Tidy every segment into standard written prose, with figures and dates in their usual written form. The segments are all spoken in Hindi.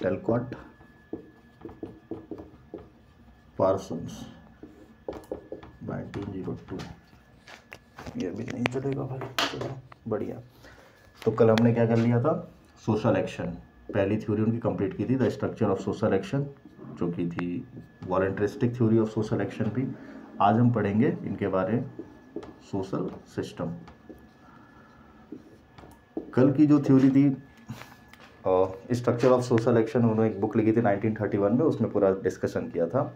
टेलकॉट पार्सन्स 1902। ये भी नहीं चलेगा भाई, चलो बढ़िया। तो कल हमने क्या कर लिया था, सोशल एक्शन, पहली थ्योरी उनकी कंप्लीट की थी, the structure of social action, जो की थी वॉलंटरिस्टिक थ्योरी ऑफ सोशल एक्शन भी। आज हम पढ़ेंगे इनके बारे सोशल सिस्टम। कल की जो थ्योरी थी स्ट्रक्चर ऑफ सोशल एक्शन, उन्होंने एक बुक लिखी थी 1931 में, उसमें पूरा डिस्कशन किया था।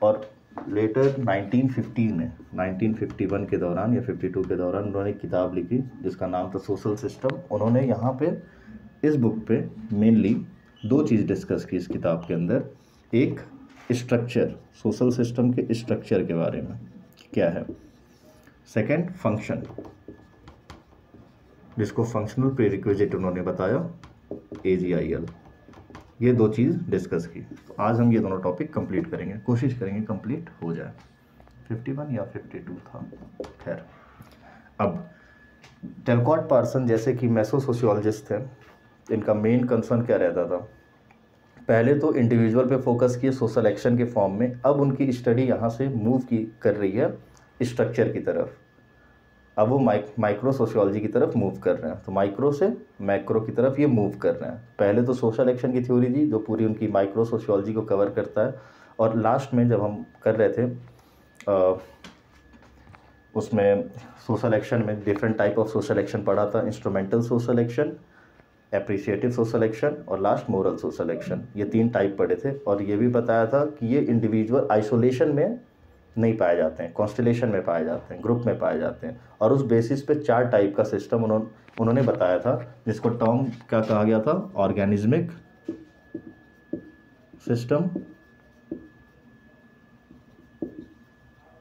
और लेटर 1951 के दौरान या 52 के दौरान उन्होंने एक किताब लिखी जिसका नाम था सोशल सिस्टम। उन्होंने यहाँ पे इस बुक पे मेनली दो चीज़ डिस्कस की इस किताब के अंदर। एक स्ट्रक्चर, सोशल सिस्टम के स्ट्रक्चर के बारे में क्या है। सेकंड फंक्शन, जिसको फंक्शनल प्रीरिक्विजिट उन्होंने बताया, AGIL। ये दो चीज़ डिस्कस की। तो आज हम ये दोनों टॉपिक कंप्लीट करेंगे, कोशिश करेंगे कंप्लीट हो जाए। 51 या 52 था, खैर। अब टेलकॉट पार्सन जैसे कि मेसो सोशियोलॉजिस्ट थे, इनका मेन कंसर्न क्या रहता था, पहले तो इंडिविजुअल पे फोकस किए सोशल एक्शन के फॉर्म में। अब उनकी स्टडी यहाँ से मूव कर रही है स्ट्रक्चर की तरफ। अब वो माइक्रो सोशियोलॉजी की तरफ मूव कर रहे हैं। तो माइक्रो से मैक्रो की तरफ ये मूव कर रहे हैं। पहले तो सोशल एक्शन की थ्योरी थी जो पूरी उनकी माइक्रो सोशियोलॉजी को कवर करता है। और लास्ट में जब हम कर रहे थे उसमें सोशल एक्शन में different type of social action पढ़ा था, instrumental social action, appreciative social action और लास्ट मोरल सोशल एक्शन। ये 3 टाइप पढ़े थे। और ये भी बताया था कि ये इंडिविजुअल आइसोलेशन में नहीं पाए जाते हैं, कॉन्स्टेलेशन में पाए जाते हैं, ग्रुप में पाए जाते हैं। और उस बेसिस पे 4 टाइप का सिस्टम उन्होंने बताया था, जिसको टर्म क्या कहा गया था, ऑर्गेनिज्मिक सिस्टम।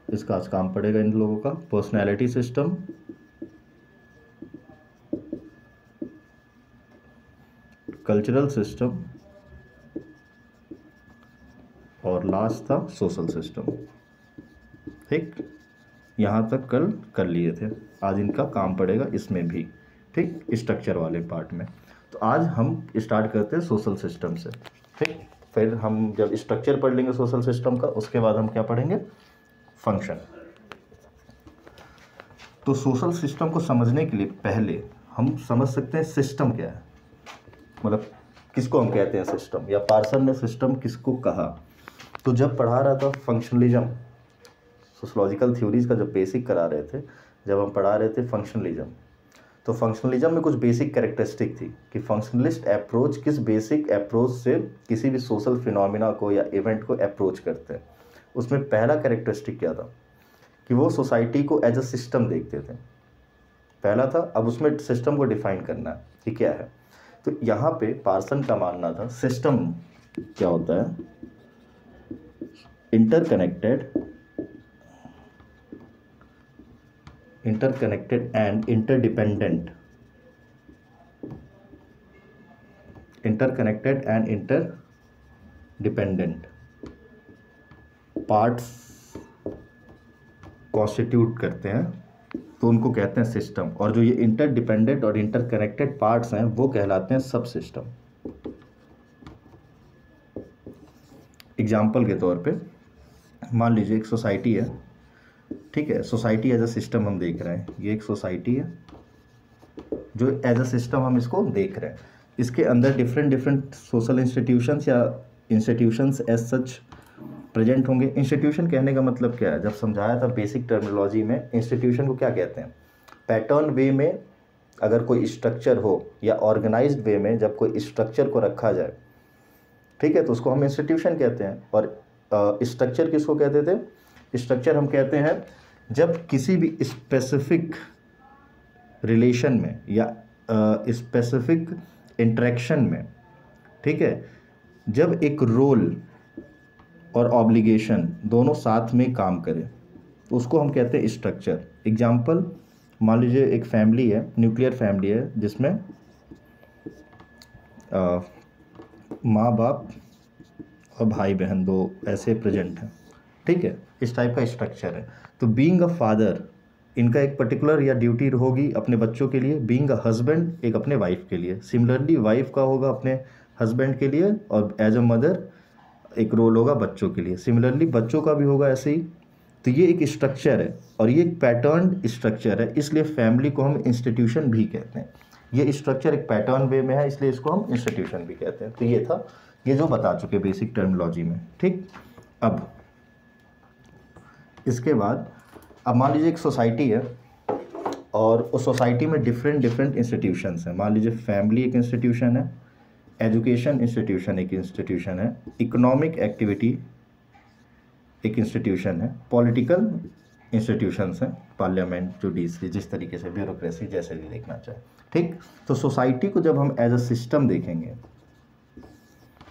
इसका आज काम पड़ेगा इन लोगों का। पर्सनैलिटी सिस्टम, कल्चरल सिस्टम और लास्ट था सोशल सिस्टम। ठीक, यहाँ तक कल कर लिए थे, आज इनका काम पड़ेगा इसमें भी। ठीक, स्ट्रक्चर वाले पार्ट में। तो आज हम स्टार्ट करते हैं सोशल सिस्टम से। ठीक, फिर हम जब स्ट्रक्चर पढ़ लेंगे सोशल सिस्टम का, उसके बाद हम क्या पढ़ेंगे, फंक्शन। तो सोशल सिस्टम को समझने के लिए पहले हम समझ सकते हैं सिस्टम क्या है, मतलब किसको हम कहते हैं सिस्टम, या पार्सन ने सिस्टम किसको कहा। तो जब पढ़ा रहा था फंक्शनलिज्म, सोशलॉजिकल थ्योरीज का जब बेसिक करा रहे थे, जब हम पढ़ा रहे थे फंक्शनलिज्म, तो फंक्शनलिज्म में कुछ बेसिक कैरेक्टरिस्टिक थी कि फंक्शनलिस्ट अप्रोच किस बेसिक अप्रोच से किसी भी सोशल फिनोमिना को या इवेंट को अप्रोच करते हैं। उसमें पहला कैरेक्टरिस्टिक क्या था कि वो सोसाइटी को एज अ सिस्टम देखते थे, पहला था। अब उसमें सिस्टम को डिफाइन करना है कि क्या है। तो यहाँ पे पार्सन का मानना था सिस्टम क्या होता है, interconnected and interdependent, parts constitute करते हैं, तो उनको कहते हैं सिस्टम। और जो ये इंटरडिपेंडेंट और इंटरकनेक्टेड पार्ट्स हैं वो कहलाते हैं सब सिस्टम। एग्जाम्पल के तौर पे मान लीजिए एक सोसाइटी है, ठीक है, सोसाइटी एज अ सिस्टम हम देख रहे हैं। ये एक सोसाइटी है जो एज अ सिस्टम हम इसको देख रहे हैं। इसके अंदर डिफरेंट सोशल इंस्टीट्यूशंस या इंस्टीट्यूशंस एज सच प्रेजेंट होंगे। इंस्टीट्यूशन कहने का मतलब क्या है, जब समझाया था बेसिक टर्मिनोलॉजी में, इंस्टीट्यूशन को क्या कहते हैं, पैटर्न वे में अगर कोई स्ट्रक्चर हो या ऑर्गेनाइज्ड वे में जब कोई स्ट्रक्चर को रखा जाए, ठीक है, तो उसको हम इंस्टीट्यूशन कहते हैं। और स्ट्रक्चर किसको कहते थे, स्ट्रक्चर हम कहते हैं जब किसी भी स्पेसिफिक रिलेशन में या स्पेसिफिक इंटरेक्शन में, ठीक है, जब एक रोल और ऑब्लिगेशन दोनों साथ में काम करें, तो उसको हम कहते हैं स्ट्रक्चर। एग्जाम्पल मान लीजिए एक फैमिली है, न्यूक्लियर फैमिली है, जिसमें माँ बाप और भाई बहन दो ऐसे प्रेजेंट हैं, ठीक है, इस टाइप का स्ट्रक्चर है। तो बीइंग अ फादर, इनका एक पर्टिकुलर या ड्यूटी होगी अपने बच्चों के लिए, बीइंग अ हस्बैंड एक अपने वाइफ के लिए, सिमिलरली वाइफ का होगा अपने हस्बैंड के लिए, और एज अ मदर एक रोल होगा बच्चों के लिए। सिमिलरली बच्चों का भी होगा ऐसे ही। तो ये एक स्ट्रक्चर है और ये एक पैटर्न स्ट्रक्चर है, इसलिए फैमिली को हम इंस्टीट्यूशन भी कहते हैं। ये स्ट्रक्चर एक पैटर्न वे में है, इसलिए इसको हम इंस्टीट्यूशन भी कहते हैं। तो ये था, ये जो बता चुके बेसिक टर्मिनोलॉजी में, ठीक। अब इसके बाद अब मान लीजिए एक सोसाइटी है और उस सोसाइटी में डिफरेंट डिफरेंट इंस्टीट्यूशंस हैं। मान लीजिए फैमिली एक इंस्टीट्यूशन है, एजुकेशन इंस्टीट्यूशन एक इंस्टीट्यूशन है, इकोनॉमिक एक्टिविटी एक इंस्टीट्यूशन है, पॉलिटिकल इंस्टीट्यूशंस हैं, पार्लियामेंट, जुडिशरी, जिस तरीके से ब्यूरोक्रेसी, जैसे भी देखना चाहे, ठीक। तो सोसाइटी को जब हम एज अ सिस्टम देखेंगे,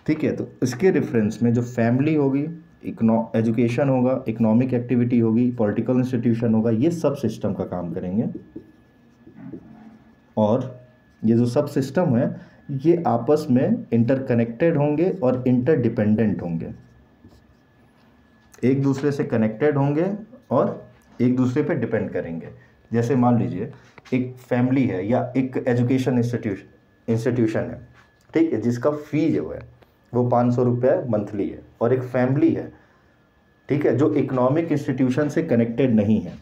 ठीक है, तो इसके रेफरेंस में जो फैमिली होगी, एजुकेशन होगा, इकोनॉमिक एक्टिविटी होगी, पॉलिटिकल इंस्टीट्यूशन होगा, ये सब सिस्टम का काम करेंगे। और ये जो सब सिस्टम है ये आपस में इंटरकनेक्टेड होंगे और इंटरडिपेंडेंट होंगे, एक दूसरे से कनेक्टेड होंगे और एक दूसरे पे डिपेंड करेंगे। जैसे मान लीजिए एक फैमिली है या एक एजुकेशन इंस्टीट्यूशन है, ठीक है, जिसका फी जो है वो 500 रुपये मंथली है, और एक फैमिली है, ठीक है, जो इकोनॉमिक इंस्टीट्यूशन से कनेक्टेड नहीं है,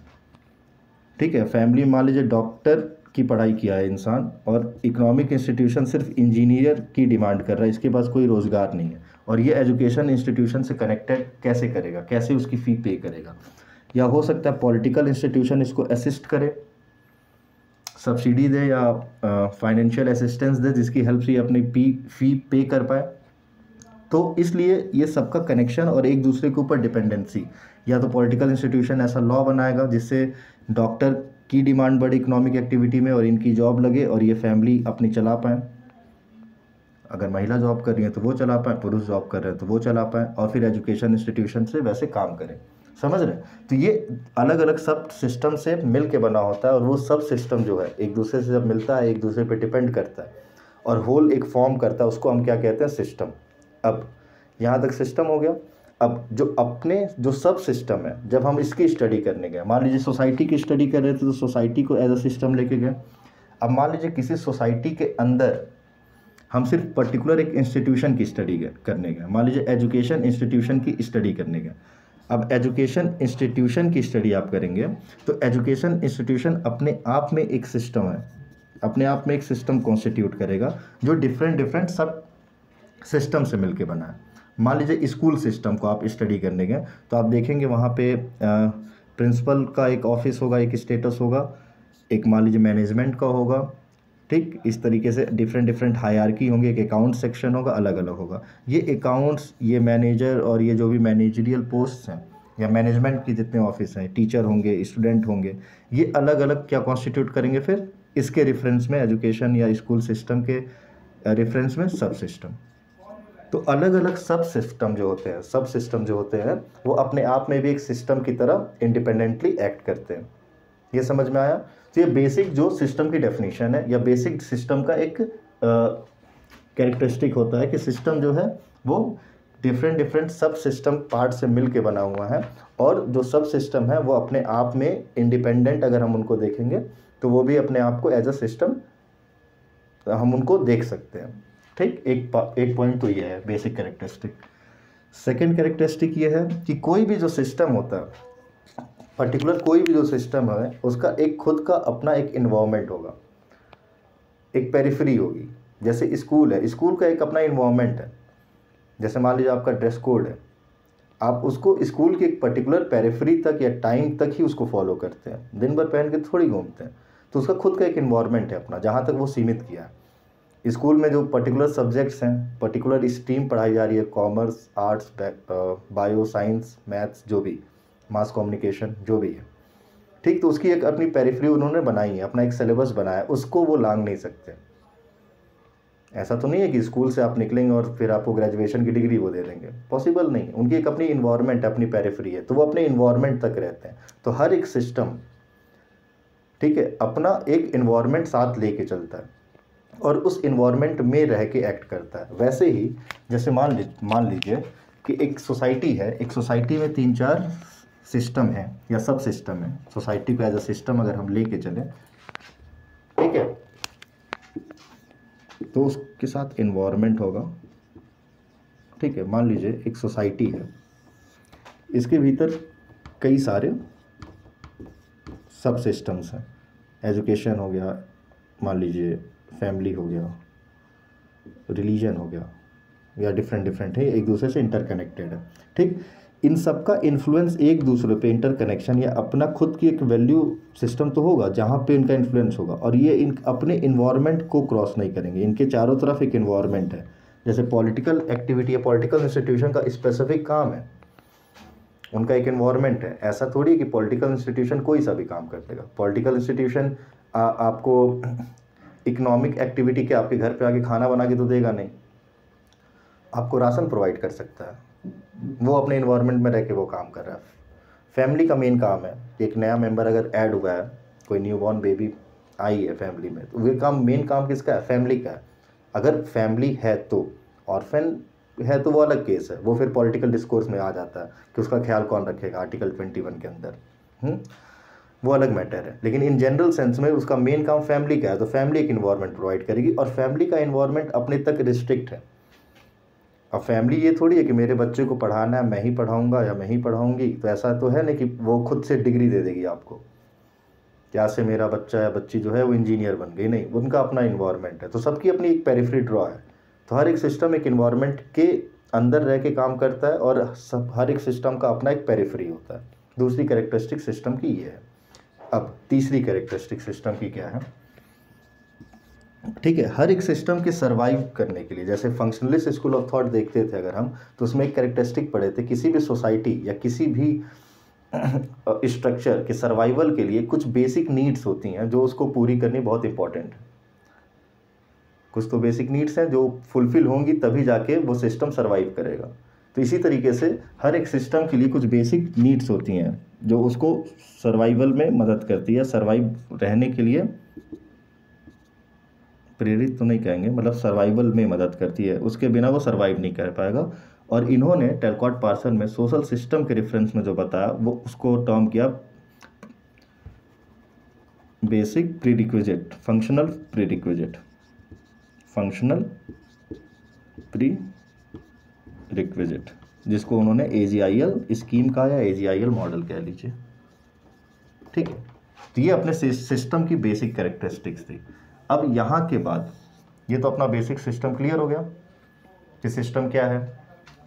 ठीक है। फैमिली मान लीजिए डॉक्टर की पढ़ाई किया है इंसान, और इकोनॉमिक इंस्टीट्यूशन सिर्फ इंजीनियर की डिमांड कर रहा है, इसके पास कोई रोज़गार नहीं है, और ये एजुकेशन इंस्टीट्यूशन से कनेक्टेड कैसे करेगा, कैसे उसकी फ़ी पे करेगा। या हो सकता है पॉलिटिकल इंस्टीट्यूशन इसको असिस्ट करे, सब्सिडी दे या फाइनेंशियल असिस्टेंस दे, जिसकी हेल्प से ये अपनी फ़ी पे कर पाए। तो इसलिए ये सबका कनेक्शन और एक दूसरे के ऊपर डिपेंडेंसी, या तो पॉलिटिकल इंस्टीट्यूशन ऐसा लॉ बनाएगा जिससे डॉक्टर की डिमांड बढ़े इकोनॉमिक एक्टिविटी में और इनकी जॉब लगे और ये फैमिली अपनी चला पाए। अगर महिला जॉब कर रही है तो वो चला पाए, पुरुष जॉब कर रहे हैं तो वो चला पाए, और फिर एजुकेशन इंस्टीट्यूशन से वैसे काम करें। समझ रहे हैं? तो ये अलग अलग सब सिस्टम से मिल के बना होता है, और वो सब सिस्टम जो है एक दूसरे से जब मिलता है एक दूसरे पे डिपेंड करता है और होल एक फॉर्म करता है, उसको हम क्या कहते हैं, सिस्टम। अब यहाँ तक सिस्टम हो गया। अब जो सब सिस्टम है, जब हम इसकी स्टडी करने गए, मान लीजिए सोसाइटी की स्टडी कर रहे थे तो सोसाइटी को एज अ सिस्टम लेके गए। अब मान लीजिए किसी सोसाइटी के अंदर हम सिर्फ पर्टिकुलर एक इंस्टीट्यूशन की स्टडी करने गए, मान लीजिए एजुकेशन इंस्टीट्यूशन की स्टडी करने गए। अब एजुकेशन इंस्टीट्यूशन की स्टडी आप करेंगे तो एजुकेशन इंस्टीट्यूशन अपने आप में एक सिस्टम है, अपने आप में एक सिस्टम कॉन्स्टिट्यूट करेगा जो डिफरेंट सब सिस्टम से मिलके बना है। मान लीजिए स्कूल सिस्टम को आप स्टडी करने गए तो आप देखेंगे वहाँ पे प्रिंसिपल का एक ऑफिस होगा, एक स्टेटस होगा, एक मान लीजिए मैनेजमेंट का होगा, ठीक। इस तरीके से डिफरेंट हायरार्की होंगे, एक अकाउंट सेक्शन होगा, अलग अलग होगा। ये अकाउंट्स, ये मैनेजर और ये जो भी मैनेजरियल पोस्ट हैं या मैनेजमेंट के जितने ऑफिस हैं, टीचर होंगे, स्टूडेंट होंगे, ये अलग अलग क्या कॉन्स्टिट्यूट करेंगे फिर इसके रेफरेंस में, एजुकेशन या स्कूल सिस्टम के रेफरेंस में सब सिस्टम। तो अलग अलग सब सिस्टम जो होते हैं वो अपने आप में भी एक सिस्टम की तरह इंडिपेंडेंटली एक्ट करते हैं। ये समझ में आया? तो ये बेसिक जो सिस्टम की डेफिनेशन है या बेसिक सिस्टम का एक कैरेक्टरिस्टिक होता है कि सिस्टम जो है वो डिफरेंट सब सिस्टम पार्ट से मिल के बना हुआ है, और जो सब सिस्टम है वो अपने आप में इंडिपेंडेंट, अगर हम उनको देखेंगे तो वो भी अपने आप को एज अ सिस्टम हम उनको देख सकते हैं, ठीक। एक पॉइंट तो ये है बेसिक कैरेक्टरिस्टिक। सेकंड कैरेक्टरिस्टिक ये है कि कोई भी जो सिस्टम होता है, पर्टिकुलर कोई भी जो सिस्टम है, उसका एक खुद का अपना एक इन्वायरमेंट होगा, एक पेरिफेरी होगी। जैसे स्कूल है, स्कूल का एक अपना इन्वायरमेंट है। जैसे मान लीजिए आपका ड्रेस कोड है, आप उसको स्कूल के एक पर्टिकुलर पेरिफेरी तक या टाइम तक ही उसको फॉलो करते हैं, दिन भर पहन के थोड़ी घूमते हैं। तो उसका खुद का एक इन्वायरमेंट है अपना, जहाँ तक वो सीमित किया है। स्कूल में जो पर्टिकुलर सब्जेक्ट्स हैं, पर्टिकुलर स्ट्रीम पढ़ाई जा रही है, commerce, arts, bio, science, maths, जो भी, मास कम्युनिकेशन, जो भी है, ठीक। तो उसकी एक अपनी पेरिफेरी उन्होंने बनाई है, अपना एक सिलेबस बनाया है, उसको वो लांघ नहीं सकते। ऐसा तो नहीं है कि स्कूल से आप निकलेंगे और फिर आपको ग्रेजुएशन की डिग्री वो दे देंगे, पॉसिबल नहीं। उनकी एक अपनी इन्वायरमेंट, अपनी पेरिफेरी है, तो वो अपने इन्वायरमेंट तक रहते हैं। तो हर एक सिस्टम, ठीक है, अपना एक इन्वायरमेंट साथ लेके चलता है और उस इन्वायरमेंट में रह के एक्ट करता है। वैसे ही जैसे मान लीजिए कि एक सोसाइटी है, एक सोसाइटी में 3-4 सिस्टम है या सब सिस्टम है। सोसाइटी को एज अ सिस्टम अगर हम लेके चलें, ठीक है, तो उसके साथ इन्वायरमेंट होगा, ठीक है। मान लीजिए एक सोसाइटी है, इसके भीतर कई सारे सब सिस्टम्स हैं, एजुकेशन हो गया, मान लीजिए फैमिली हो गया, रिलीजन हो गया, या डिफरेंट डिफरेंट है, एक दूसरे से इंटरकनेक्टेड है, ठीक। इन सब का इन्फ्लुएंस एक दूसरे पे, इंटरकनेक्शन या अपना खुद की एक वैल्यू सिस्टम तो होगा जहाँ पे इनका इन्फ्लुएंस होगा, और ये इन अपने इन्वायरमेंट को क्रॉस नहीं करेंगे। इनके चारों तरफ एक इन्वायरमेंट है। जैसे पॉलिटिकल एक्टिविटी या पॉलिटिकल इंस्टीट्यूशन का स्पेसिफिक काम है, उनका एक इन्वायरमेंट है। ऐसा थोड़ी है कि पॉलिटिकल इंस्टीट्यूशन कोई सा भी काम कर देगा। पॉलिटिकल इंस्टीट्यूशन आपको इकोनॉमिक एक्टिविटी के आपके घर पे आके खाना बना के तो देगा नहीं, आपको राशन प्रोवाइड कर सकता है, वो अपने इन्वायरमेंट में रह के वो काम कर रहा है। फैमिली का मेन काम है, एक नया मेंबर अगर ऐड हुआ है, कोई न्यूबॉर्न बेबी आई है फैमिली में, तो वे काम, मेन काम किसका है? फैमिली का है। अगर फैमिली है तो, ऑर्फन है तो वो अलग केस है, वो फिर पॉलिटिकल डिस्कोर्स में आ जाता है कि उसका ख्याल कौन रखेगा आर्टिकल 21 के अंदर, वो अलग मैटर है। लेकिन इन जनरल सेंस में उसका मेन काम फैमिली का है, तो फैमिली एक इन्वायरमेंट प्रोवाइड करेगी, और फैमिली का इन्वायरमेंट अपने तक रिस्ट्रिक्ट है। अब फैमिली ये थोड़ी है कि मेरे बच्चे को पढ़ाना है, मैं ही पढ़ाऊंगा या मैं ही पढ़ाऊंगी, तो ऐसा तो है नहीं कि वो खुद से डिग्री दे देगी आपको, क्या से मेरा बच्चा या बच्ची जो है वो इंजीनियर बन गई, नहीं, उनका अपना इन्वायरमेंट है। तो सबकी अपनी एक पेरिफेरी ड्रॉ है। तो हर एक सिस्टम एक इन्वायरमेंट के अंदर रह के काम करता है, और सब हर एक सिस्टम का अपना एक पेरिफेरी होता है। दूसरी कैरेक्टरिस्टिक सिस्टम की ये है। अब तीसरी कैरेक्टरिस्टिक सिस्टम की क्या है, ठीक है। हर एक सिस्टम के सर्वाइव करने के लिए, जैसे फंक्शनलिस्ट स्कूल ऑफ थॉट देखते थे अगर हम, तो उसमें एक कैरेक्टरिस्टिक पढ़े थे, किसी भी सोसाइटी या किसी भी स्ट्रक्चर के सर्वाइवल के लिए कुछ बेसिक नीड्स होती हैं जो उसको पूरी करनी बहुत इंपॉर्टेंट है। कुछ तो बेसिक नीड्स हैं जो फुलफिल होंगी तभी जाके वो सिस्टम सर्वाइव करेगा। तो इसी तरीके से हर एक सिस्टम के लिए कुछ बेसिक नीड्स होती हैं जो उसको सर्वाइवल में मदद करती है, सर्वाइव रहने के लिए प्रेरित तो नहीं कहेंगे, मतलब सर्वाइवल में मदद करती है, उसके बिना वो सर्वाइव नहीं कर पाएगा। और इन्होंने टैलकॉट पार्सन में सोशल सिस्टम के रेफरेंस में जो बताया, वो उसको टर्म किया basic prerequisite, functional prerequisite, functional prerequisite, जिसको उन्होंने AGIL स्कीम कहा या AGIL मॉडल कह लीजिए, ठीक है। तो ये अपने सिस्टम की बेसिक कैरेक्टरिस्टिक्स थी। अब यहाँ के बाद ये तो अपना बेसिक सिस्टम क्लियर हो गया कि सिस्टम क्या है।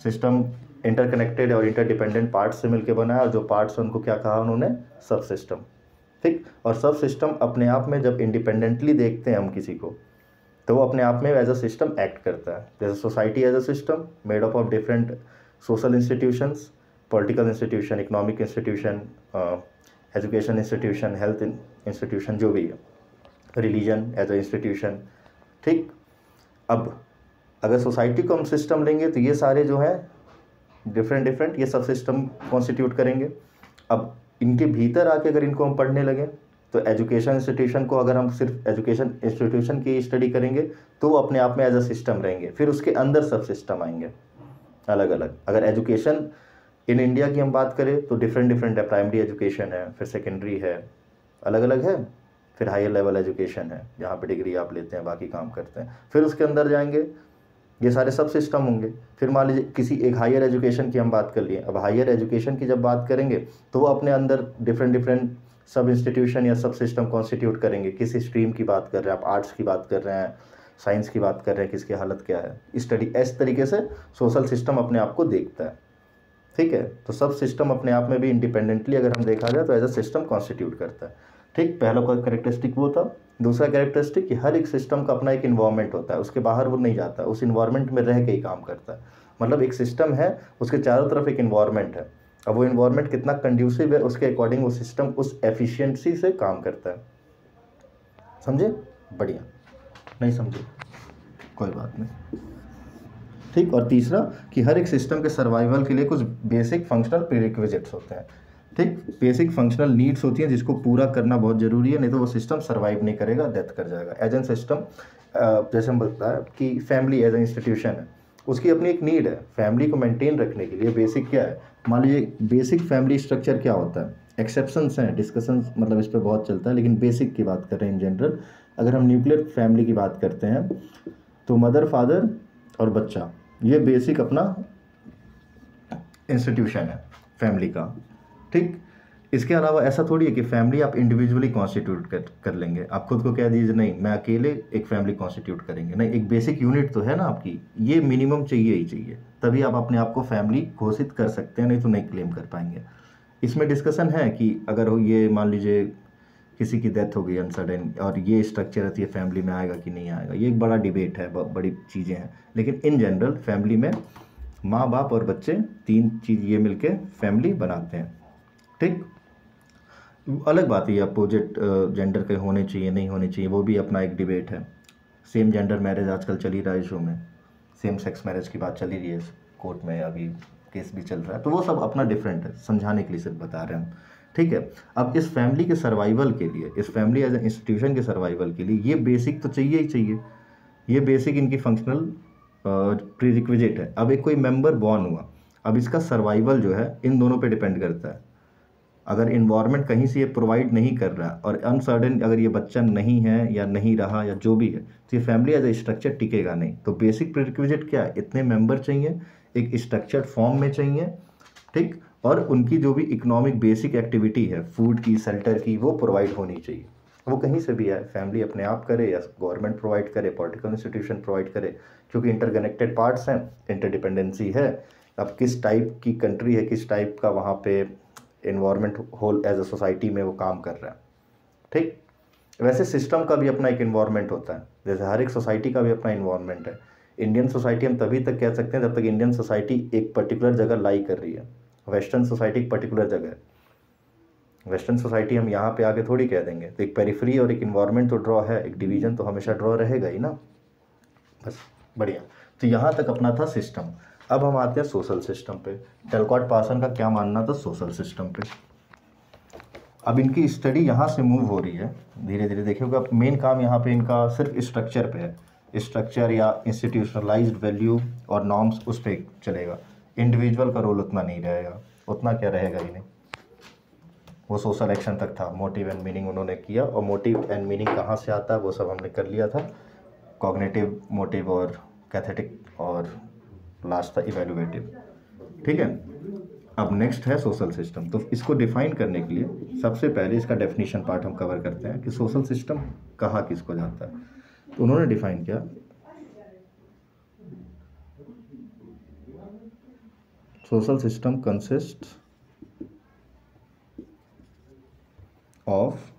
सिस्टम इंटरकनेक्टेड और इंटरडिपेंडेंट पार्ट्स से मिलकर बना है, और जो पार्ट्स हैं उनको क्या कहा उन्होंने? सब सिस्टम, ठीक। और सब सिस्टम अपने आप में जब इंडिपेंडेंटली देखते हैं हम किसी को, तो वो अपने आप में एज अ सिस्टम एक्ट करता है। जैसे society as a system made up of different social institutions, political institution, economic institution, education institution, health institution, जो भी है, रिलीजन एज अ इंस्टीट्यूशन, ठीक। अब अगर सोसाइटी को हम सिस्टम लेंगे तो ये सारे जो हैं डिफरेंट ये सब सिस्टम कॉन्स्टिट्यूट करेंगे। अब इनके भीतर आके अगर इनको हम पढ़ने लगें, तो एजुकेशन इंस्टीट्यूशन को अगर हम सिर्फ एजुकेशन इंस्टीट्यूशन की स्टडी करेंगे तो वो अपने आप में एज अ सिस्टम रहेंगे। फिर उसके अंदर सब सिस्टम आएंगे अलग अलग। अगर एजुकेशन इन इंडिया की हम बात करें तो डिफरेंट है। प्राइमरी एजुकेशन है, फिर सेकेंडरी है, अलग अलग है, फिर हायर लेवल एजुकेशन है जहाँ पे डिग्री आप लेते हैं, बाकी काम करते हैं। फिर उसके अंदर जाएंगे, ये सारे सब सिस्टम होंगे। फिर मान लीजिए किसी एक हायर एजुकेशन की हम बात कर लिए। अब हायर एजुकेशन की जब बात करेंगे तो वो अपने अंदर डिफरेंट सब इंस्टीट्यूशन या सब सिस्टम कॉन्स्टिट्यूट करेंगे। किसी स्ट्रीम की बात कर रहे हैं आप, आर्ट्स की बात कर रहे हैं, साइंस की बात कर रहे हैं, किसकी हालत क्या है, स्टडी। इस तरीके से सोशल सिस्टम अपने आप को देखता है, ठीक है। तो सब सिस्टम अपने आप में भी इंडिपेंडेंटली अगर हम देखा जाए तो एज अ सिस्टम कॉन्स्टिट्यूट करता है, ठीक। पहला का कैरेक्टरिस्टिक वो था। दूसरा कैरेक्टरिस्टिक कि हर एक सिस्टम का अपना एक इन्वायरमेंट होता है, उसके बाहर वो नहीं जाता, उस इन्वायरमेंट में रह के ही काम करता है। मतलब एक सिस्टम है, उसके चारों तरफ एक इन्वायरमेंट है। अब वो इन्वायरमेंट कितना कंड्यूसिव है, उसके अकॉर्डिंग वो सिस्टम उस एफिशिएंसी से काम करता है। समझे? बढ़िया। नहीं समझे कोई बात नहीं, ठीक। और तीसरा कि हर एक सिस्टम के सर्वाइवल के लिए कुछ बेसिक फंक्शनल प्रीरिक्विजिट्स होते हैं, ठीक। बेसिक फंक्शनल नीड्स होती हैं जिसको पूरा करना बहुत ज़रूरी है, नहीं तो वो सिस्टम सर्वाइव नहीं करेगा, डेथ कर जाएगा। एज एन सिस्टम, जैसे हम बताया कि फैमिली एज ए इंस्टीट्यूशन है, उसकी अपनी एक नीड है। फैमिली को मेंटेन रखने के लिए बेसिक क्या है, मान लीजिए बेसिक फैमिली स्ट्रक्चर क्या होता है। एक्सेप्शंस हैं, डिस्कशन मतलब इस पर बहुत चलता है, लेकिन बेसिक की बात कर रहे हैं इन जनरल। अगर हम न्यूक्लियर फैमिली की बात करते हैं तो मदर, फादर और बच्चा, ये बेसिक अपना इंस्टीट्यूशन है फैमिली का, ठीक। इसके अलावा ऐसा थोड़ी है कि फैमिली आप इंडिविजुअली कॉन्स्टिट्यूट कर लेंगे, आप खुद को कह दीजिए नहीं मैं अकेले एक फैमिली कॉन्स्टिट्यूट करेंगे, नहीं, एक बेसिक यूनिट तो है ना आपकी, ये मिनिमम चाहिए ही चाहिए, तभी आप अपने आप को फैमिली घोषित कर सकते हैं, नहीं तो नहीं क्लेम कर पाएंगे। इसमें डिस्कशन है कि अगर हो ये मान लीजिए किसी की डेथ हो गई अनसडन, और ये स्ट्रक्चर रहती है फैमिली में आएगा कि नहीं आएगा, ये एक बड़ा डिबेट है, बड़ी चीज़ें हैं, लेकिन इन जनरल फैमिली में माँ बाप और बच्चे, तीन चीज़ ये मिलके फैमिली बनाते हैं, ठीक। अलग बात है अपोजिट जेंडर के होने चाहिए नहीं होने चाहिए, वो भी अपना एक डिबेट है। सेम जेंडर मैरिज आजकल चल ही रहा है इशू में, सेम सेक्स मैरिज की बात चल ही रही है कोर्ट में, अभी केस भी चल रहा है, तो वो सब अपना डिफरेंट है, समझाने के लिए सिर्फ बता रहे हैं हम, ठीक है। अब इस फैमिली के सर्वाइवल के लिए, इस फैमिली एज ए इंस्टीट्यूशन के सर्वाइवल के लिए ये बेसिक तो चाहिए ही चाहिए, ये बेसिक इनकी फंक्शनल प्रीरिक्विजिट है। अब एक कोई मेंबर बॉर्न हुआ, अब इसका सर्वाइवल जो है इन दोनों पे डिपेंड करता है। अगर इन्वायरमेंट कहीं से ये प्रोवाइड नहीं कर रहा और अनसर्टेन अगर ये बच्चा नहीं है या नहीं रहा या जो भी है, तो ये फैमिली एज ए स्ट्रक्चर टिकेगा नहीं। तो बेसिक प्रीरिक्विजिट क्या है, इतने मेंबर चाहिए, एक स्ट्रक्चर्ड फॉर्म में चाहिए, ठीक, और उनकी जो भी इकोनॉमिक बेसिक एक्टिविटी है फूड की, शेल्टर की, वो प्रोवाइड होनी चाहिए। वो कहीं से भी आए, फैमिली अपने आप करे या गवर्नमेंट प्रोवाइड करे, पॉलिटिकल इंस्टीट्यूशन प्रोवाइड करे, क्योंकि इंटरकनेक्टेड पार्ट्स हैं, इंटरडिपेंडेंसी है। अब किस टाइप की कंट्री है, किस टाइप का वहाँ पे environment whole as a society में वो काम कर रहा है, ठीक। वैसे सिस्टम का भी अपना एक इन्वायरमेंट होता है, जैसे हर एक सोसाइटी का भी अपना इन्वायरमेंट है। इंडियन सोसाइटी हम तभी तक कह सकते हैं जब तक इंडियन सोसाइटी एक पर्टिकुलर जगह लाई कर रही है। वेस्टर्न सोसाइटी एक पर्टिकुलर जगह है, वेस्टर्न सोसाइटी हम यहाँ पे आके थोड़ी कह देंगे। तो एक पेरिफेरी और एक इन्वायरमेंट तो ड्रॉ है, एक डिवीजन तो हमेशा ड्रॉ रहेगा ही ना, बस बढ़िया। तो यहाँ तक अपना था सिस्टम। अब हम आते हैं सोशल सिस्टम पे। टैलकॉट पार्सन का क्या मानना था सोशल सिस्टम पे। अब इनकी स्टडी यहाँ से मूव हो रही है धीरे धीरे, देखिएगा मेन काम यहाँ पे इनका सिर्फ स्ट्रक्चर पे है, स्ट्रक्चर या इंस्टीट्यूशनलाइज्ड वैल्यू और नॉर्म्स उस पर चलेगा। इंडिविजुअल का रोल उतना नहीं रहेगा, उतना क्या रहेगा ही नहीं। वो सोशल एक्शन तक था, मोटिव एंड मीनिंग उन्होंने किया, और मोटिव एंड मीनिंग कहाँ से आता है वो सब हमने कर लिया था, कॉग्निटिव, मोटिव और कैथेटिक, और लास्ट था इवैल्यूएटिव, ठीक है। अब नेक्स्ट है सोशल सिस्टम। तो इसको डिफाइन करने के लिए सबसे पहले इसका डेफिनेशन पार्ट हम कवर करते हैं कि सोशल सिस्टम कहा किसको जाता है। तो उन्होंने डिफाइन किया, social system consist of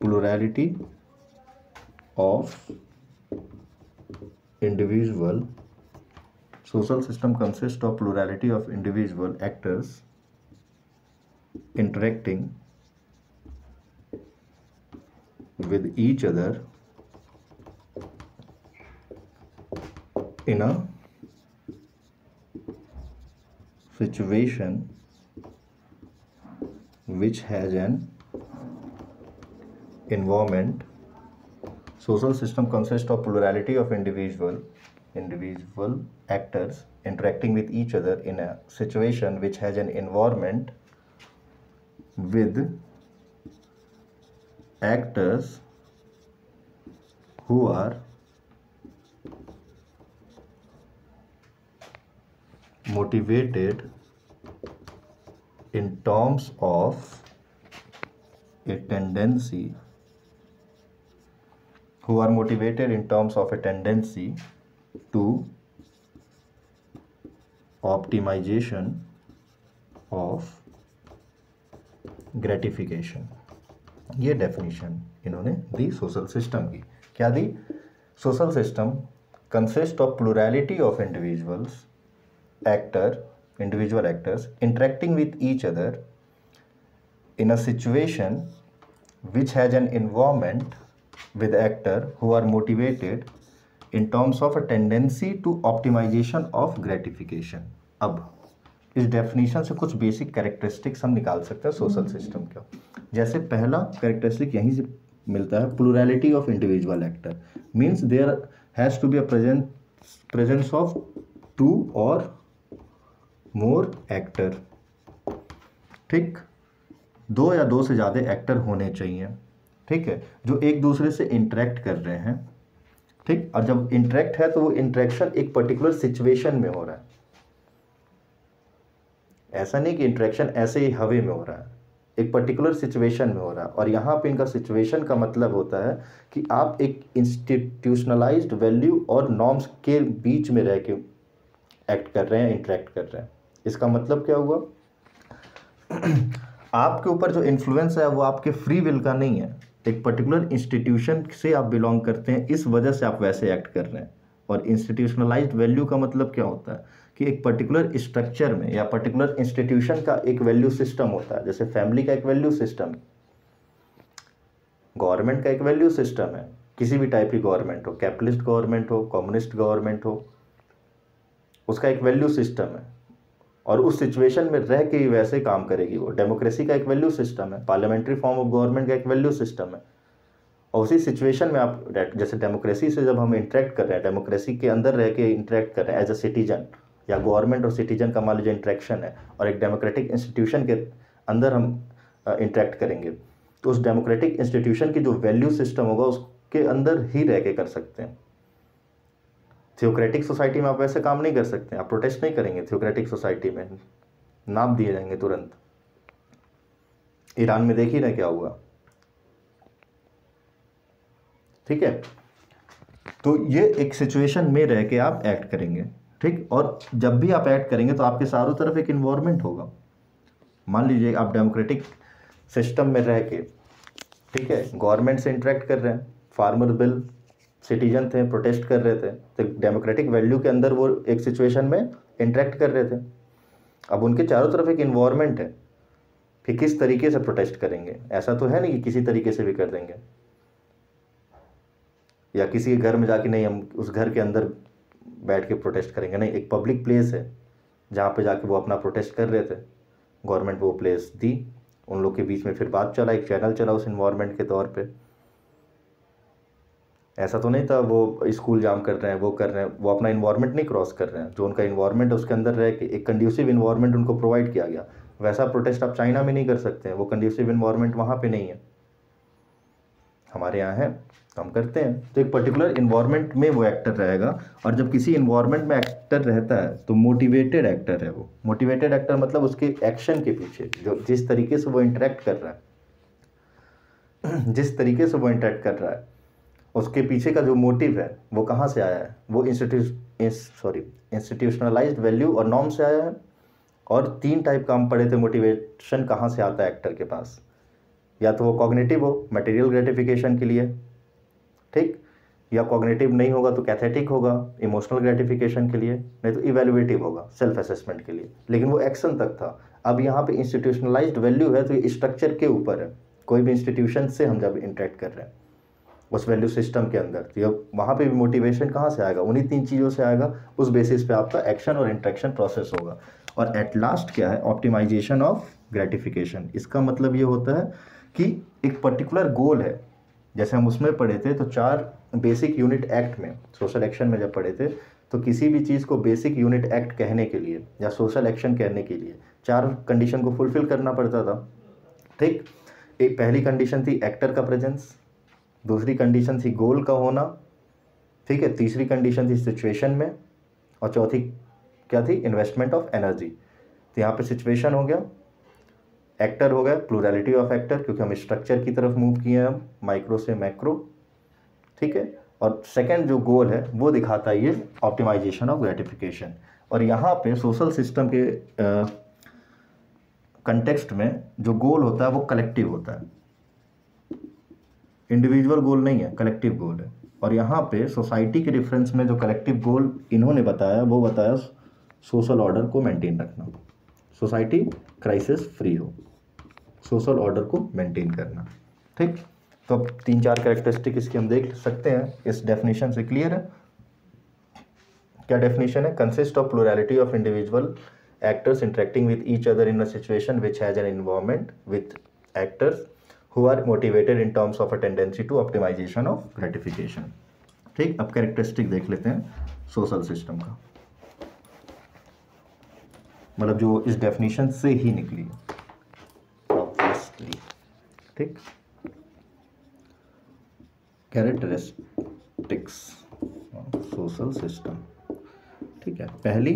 plurality of individual, social system consists of plurality of individual actors interacting with each other in a situation which has an environment. Social system consists of plurality of individual actors interacting with each other in a situation which has an environment with actors who are motivated in terms of a tendency to optimization of gratification। ये डेफिनेशन इन्होंने दी सोशल सिस्टम की। क्या दी? Social system consist of plurality of individual actors interacting with each other in a situation which has an environment with actor who are motivated in terms of a tendency to optimization of gratification। अब इस डेफिनेशन से कुछ बेसिक कैरेक्टरिस्टिक्स हम निकाल सकते हैं सोशल सिस्टम का। जैसे पहला कैरेक्टरिस्टिक यहीं से मिलता है, plurality of individual actor means there has to be a presence of 2 और मोर एक्टर। ठीक, 2 या 2 से ज़्यादा एक्टर होने चाहिए, ठीक है, जो एक दूसरे से इंटरेक्ट कर रहे हैं ठीक। और जब इंटरेक्ट है तो वो इंटरेक्शन एक पर्टिकुलर सिचुएशन में हो रहा है, ऐसा नहीं कि इंटरेक्शन ऐसे ही हवे में हो रहा है, एक पर्टिकुलर सिचुएशन में हो रहा है। और यहाँ पे इनका सिचुएशन का मतलब होता है कि आप एक इंस्टीट्यूशनलाइज्ड वैल्यू और नॉर्म्स के बीच में रह के एक्ट कर रहे हैं, इंटरेक्ट कर रहे हैं। इसका मतलब क्या हुआ, आपके ऊपर जो इन्फ्लुएंस है वो आपके फ्री विल का नहीं है, एक पर्टिकुलर इंस्टीट्यूशन से आप बिलोंग करते हैं, इस वजह से आप वैसे एक्ट कर रहे हैं। और इंस्टीट्यूशनलाइज्ड वैल्यू का मतलब क्या होता है कि एक पर्टिकुलर स्ट्रक्चर में या पर्टिकुलर इंस्टीट्यूशन का एक वैल्यू सिस्टम होता है। जैसे फैमिली का एक वैल्यू सिस्टम है, गवर्नमेंट का एक वैल्यू सिस्टम है, किसी भी टाइप की गवर्नमेंट हो, कैपिटलिस्ट गवर्नमेंट हो, कम्युनिस्ट गवर्नमेंट हो, उसका एक वैल्यू सिस्टम है और उस सिचुएशन में रह के ही वैसे काम करेगी वो। डेमोक्रेसी का एक वैल्यू सिस्टम है, पार्लियामेंट्री फॉर्म ऑफ गवर्नमेंट का एक वैल्यू सिस्टम है। और उसी सिचुएशन में आप, जैसे डेमोक्रेसी से जब हम इंटरेक्ट कर रहे हैं, डेमोक्रेसी के अंदर रह के इंटरेक्ट कर रहे हैं एज अ सिटीजन, या गवर्नमेंट और सिटीजन का मान लीजिए इंटरेक्शन है और एक डेमोक्रेटिक इंस्टीट्यूशन के अंदर हम इंटरेक्ट करेंगे, तो उस डेमोक्रेटिक इंस्टीट्यूशन की जो वैल्यू सिस्टम होगा उसके अंदर ही रह के कर सकते हैं। थियोक्रेटिक सोसाइटी में आप वैसे काम नहीं कर सकते, आप प्रोटेस्ट नहीं करेंगे थियोक्रेटिक सोसाइटी में, नाप दिए जाएंगे तुरंत। ईरान में देख ही रहे क्या हुआ, ठीक है। तो ये एक सिचुएशन में रह के आप एक्ट करेंगे, ठीक। और जब भी आप एक्ट करेंगे तो आपके चारों तरफ एक इन्वायरमेंट होगा। मान लीजिए आप डेमोक्रेटिक सिस्टम में रह के, ठीक है, गवर्नमेंट से इंटरेक्ट कर रहे हैं, फार्मर बिल, सिटीजन थे, प्रोटेस्ट कर रहे थे, तो डेमोक्रेटिक वैल्यू के अंदर वो एक सिचुएशन में इंटरेक्ट कर रहे थे। अब उनके चारों तरफ एक इन्वायरमेंट है, फिर किस तरीके से प्रोटेस्ट करेंगे, ऐसा तो है नहीं कि किसी तरीके से भी कर देंगे, या किसी के घर में जाके नहीं हम उस घर के अंदर बैठ के प्रोटेस्ट करेंगे, नहीं, एक पब्लिक प्लेस है जहाँ पे जाके वो अपना प्रोटेस्ट कर रहे थे, गवर्नमेंट वो प्लेस दी, उन लोग के बीच में फिर बात चला, एक चैनल चला उस इन्वायरमेंट के तौर पे। ऐसा तो नहीं था वो स्कूल जाम कर रहे हैं, वो कर रहे हैं, वो अपना इन्वायरमेंट नहीं क्रॉस कर रहे हैं, जो उनका इन्वायरमेंट है उसके अंदर रह के एक कंड्यूसिव इन्वायरमेंट उनको प्रोवाइड किया गया। वैसा प्रोटेस्ट आप चाइना में नहीं कर सकते हैं, वो कंड्यूसिव इन्वायरमेंट वहाँ पे नहीं है, हमारे यहाँ है तो हम करते हैं। तो एक पर्टिकुलर इन्वायरमेंट में वो एक्टर रहेगा, और जब किसी इन्वायरमेंट में एक्टर रहता है तो मोटिवेटेड एक्टर है वो। मोटिवेटेड एक्टर मतलब उसके एक्शन के पीछे जो जिस तरीके से वो इंटरेक्ट कर रहा है, जिस तरीके से वो इंटरेक्ट कर रहा है, उसके पीछे का जो मोटिव है वो कहाँ से आया है, वो इंस्टीट्यूशनलाइज्ड वैल्यू और नॉर्म से आया है। और 3 टाइप का हम पढ़े थे मोटिवेशन कहाँ से आता है एक्टर के पास, या तो वो कॉग्निटिव हो, मटेरियल ग्रेटिफिकेशन के लिए, ठीक, या कॉग्निटिव नहीं होगा तो कैथेटिक होगा, इमोशनल ग्रेटिफिकेशन के लिए, नहीं तो इवैल्यूएटिव होगा, सेल्फ असेसमेंट के लिए, लेकिन वो एक्शन तक था। अब यहाँ पे इंस्टीट्यूशनलाइज्ड वैल्यू है तो ये स्ट्रक्चर के ऊपर है, कोई भी इंस्टीट्यूशन से हम जब इंटरेक्ट कर रहे हैं उस वैल्यू सिस्टम के अंदर, तो वहाँ पे भी मोटिवेशन कहाँ से आएगा, उन्हीं 3 चीज़ों से आएगा, उस बेसिस पे आपका एक्शन और इंटरेक्शन प्रोसेस होगा। और एट लास्ट क्या है, ऑप्टिमाइजेशन ऑफ ग्रेटिफिकेशन। इसका मतलब ये होता है कि एक पर्टिकुलर गोल है, जैसे हम उसमें पढ़े थे तो 4 बेसिक यूनिट एक्ट में, सोशल एक्शन में जब पढ़े थे, तो किसी भी चीज़ को बेसिक यूनिट एक्ट कहने के लिए या सोशल एक्शन कहने के लिए 4 कंडीशन को फुलफिल करना पड़ता था, ठीक। एक पहली कंडीशन थी एक्टर का प्रेजेंस, दूसरी कंडीशन थी गोल का होना, ठीक है, तीसरी कंडीशन थी सिचुएशन में, और चौथी क्या थी, इन्वेस्टमेंट ऑफ एनर्जी। तो यहाँ पे सिचुएशन हो गया, एक्टर हो गया, प्लूरैलिटी ऑफ एक्टर, क्योंकि हम स्ट्रक्चर की तरफ मूव किए हैं हम माइक्रो से मैक्रो, ठीक है। और सेकंड जो गोल है वो दिखाता है ये ऑप्टिमाइजेशन ऑफ ग्रेटिफिकेशन। और यहाँ पे सोशल सिस्टम के कंटेक्स्ट में जो गोल होता है वो कलेक्टिव होता है, इंडिविजुअल गोल नहीं है, कलेक्टिव गोल है। और यहाँ पे सोसाइटी के रेफरेंस में जो कलेक्टिव गोल इन्होंने बताया वो बताया सोशल ऑर्डर को मेंटेन रखना, सोसाइटी क्राइसिस फ्री हो, सोशल ऑर्डर को मेंटेन करना, ठीक। तो अब 3-4 कैरेक्टरिस्टिक इसकी हम देख सकते हैं, इस डेफिनेशन से क्लियर है। क्या डेफिनेशन है, consist of plurality of individual actors interacting with each other in a situation which has an involvement with actors who are motivated in terms of a tendency to optimization of gratification, ठीक। अब कैरेक्टरिस्टिक देख लेते हैं सोशल सिस्टम का, मतलब जो इस डेफिनेशन से ही निकली ऑब्वियसली, ठीक। Characteristics social system. ठीक है, पहली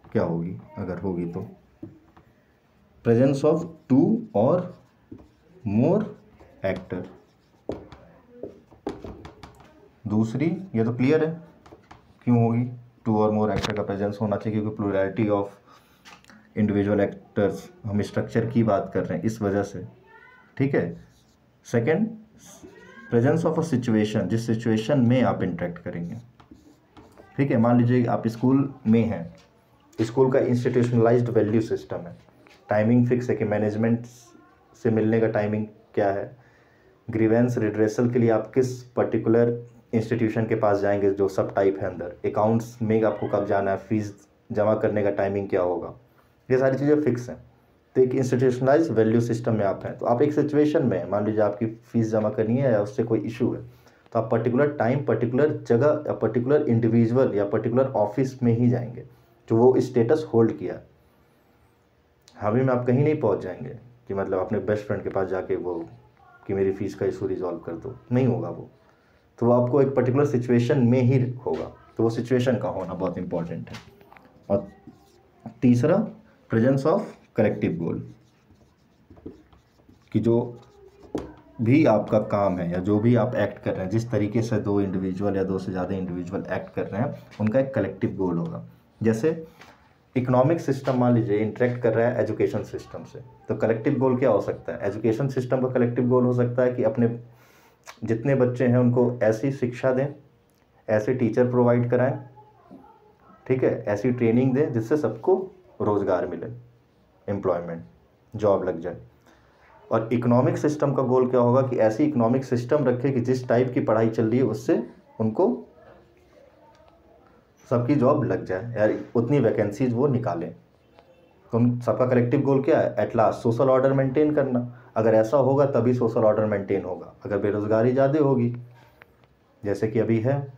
क्या होगी अगर होगी तो, प्रेजेंस ऑफ टू और मोर एक्टर। दूसरी, ये तो क्लियर है क्यों होगी, टू और मोर एक्टर का प्रेजेंस होना चाहिए क्योंकि प्लूरैलिटी ऑफ इंडिविजुअल एक्टर्स, हम स्ट्रक्चर की बात कर रहे हैं इस वजह से। ठीक है, second, presence of a situation, जिस सिचुएशन में आप इंटरेक्ट करेंगे। ठीक है, मान लीजिए आप स्कूल में हैं, स्कूल का इंस्टीट्यूशनलाइज्ड वैल्यू सिस्टम है, टाइमिंग फिक्स है कि मैनेजमेंट से मिलने का टाइमिंग क्या है, ग्रीवेंस रिड्रेसल के लिए आप किस पर्टिकुलर इंस्टीट्यूशन के पास जाएंगे जो सब टाइप है अंदर, अकाउंट्स में आपको कब जाना है, फीस जमा करने का टाइमिंग क्या होगा, ये सारी चीज़ें फिक्स हैं। तो एक इंस्टीट्यूशनलाइज वैल्यू सिस्टम में आप हैं, तो आप एक सिचुएशन में, मान लीजिए आपकी फ़ीस जमा करनी है या उससे कोई इशू है, तो आप पर्टिकुलर टाइम, पर्टिकुलर जगह या पर्टिकुलर इंडिविजुअल या पर्टिकुलर ऑफिस में ही जाएंगे जो वो स्टेटस होल्ड किया। हावी में आप कहीं नहीं पहुंच जाएंगे कि मतलब अपने बेस्ट फ्रेंड के पास जाके वो कि मेरी फ़ीस का इशू रिजॉल्व कर दो, नहीं होगा वो। तो वो आपको एक पर्टिकुलर सिचुएशन में ही होगा, तो वो सिचुएशन का होना बहुत इंपॉर्टेंट है। और तीसरा, प्रेजेंस ऑफ कलेक्टिव गोल, कि जो भी आपका काम है या जो भी आप एक्ट कर रहे हैं, जिस तरीके से दो इंडिविजुअल या दो से ज़्यादा इंडिविजुअल एक्ट कर रहे हैं, उनका एक कलेक्टिव गोल होगा। जैसे इकोनॉमिक सिस्टम मान लीजिए इंटरेक्ट कर रहा है एजुकेशन सिस्टम से, तो कलेक्टिव गोल क्या हो सकता है, एजुकेशन सिस्टम का कलेक्टिव गोल हो सकता है कि अपने जितने बच्चे हैं उनको ऐसी शिक्षा दें, ऐसे टीचर प्रोवाइड कराएं, ठीक है, ऐसी ट्रेनिंग दें जिससे सबको रोज़गार मिले, एम्प्लॉयमेंट, जॉब लग जाए। और इकोनॉमिक सिस्टम का गोल क्या होगा कि ऐसी इकोनॉमिक सिस्टम रखे कि जिस टाइप की पढ़ाई चल रही है उससे उनको सबकी जॉब लग जाए यार, उतनी वैकेंसीज वो निकालें। तो उन सबका कलेक्टिव गोल क्या है, at last social order maintain करना। अगर ऐसा होगा तभी सोशल ऑर्डर मेंटेन होगा। अगर बेरोजगारी ज़्यादा होगी जैसे कि अभी है,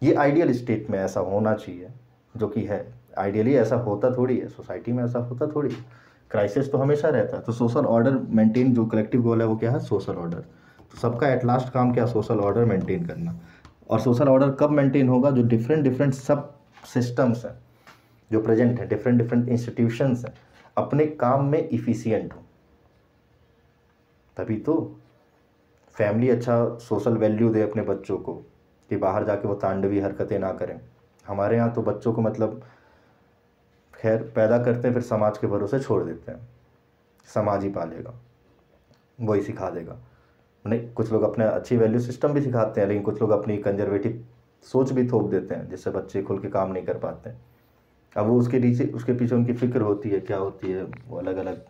ये आइडियल स्टेट में ऐसा होना चाहिए जो कि है, आइडियली ऐसा होता थोड़ी है, सोसाइटी में ऐसा होता थोड़ी है, क्राइसिस तो हमेशा रहता है। तो सोशल ऑर्डर मेंटेन, जो कलेक्टिव गोल है वो क्या है, सोशल ऑर्डर। तो सबका एट लास्ट काम क्या, सोशल ऑर्डर मेंटेन करना। और सोशल ऑर्डर कब मेंटेन होगा, जो डिफरेंट डिफरेंट सब सिस्टम्स हैं जो प्रेजेंट हैं, डिफरेंट डिफरेंट इंस्टीट्यूशंस हैं, अपने काम में इफिशियंट हो, तभी तो फैमिली अच्छा सोशल वैल्यू दे अपने बच्चों को कि बाहर जाके वो तांडवी हरकतें ना करें। हमारे यहाँ तो बच्चों को मतलब खैर पैदा करते हैं फिर समाज के भरोसे छोड़ देते हैं, समाज ही पालेगा, वही सिखा देगा। नहीं, कुछ लोग अपने अच्छी वैल्यू सिस्टम भी सिखाते हैं, लेकिन कुछ लोग अपनी कंजर्वेटिव सोच भी थोप देते हैं जिससे बच्चे खुल के काम नहीं कर पाते हैं। अब वो उसके पीछे उनकी फ़िक्र होती है, क्या होती है, वो अलग अलग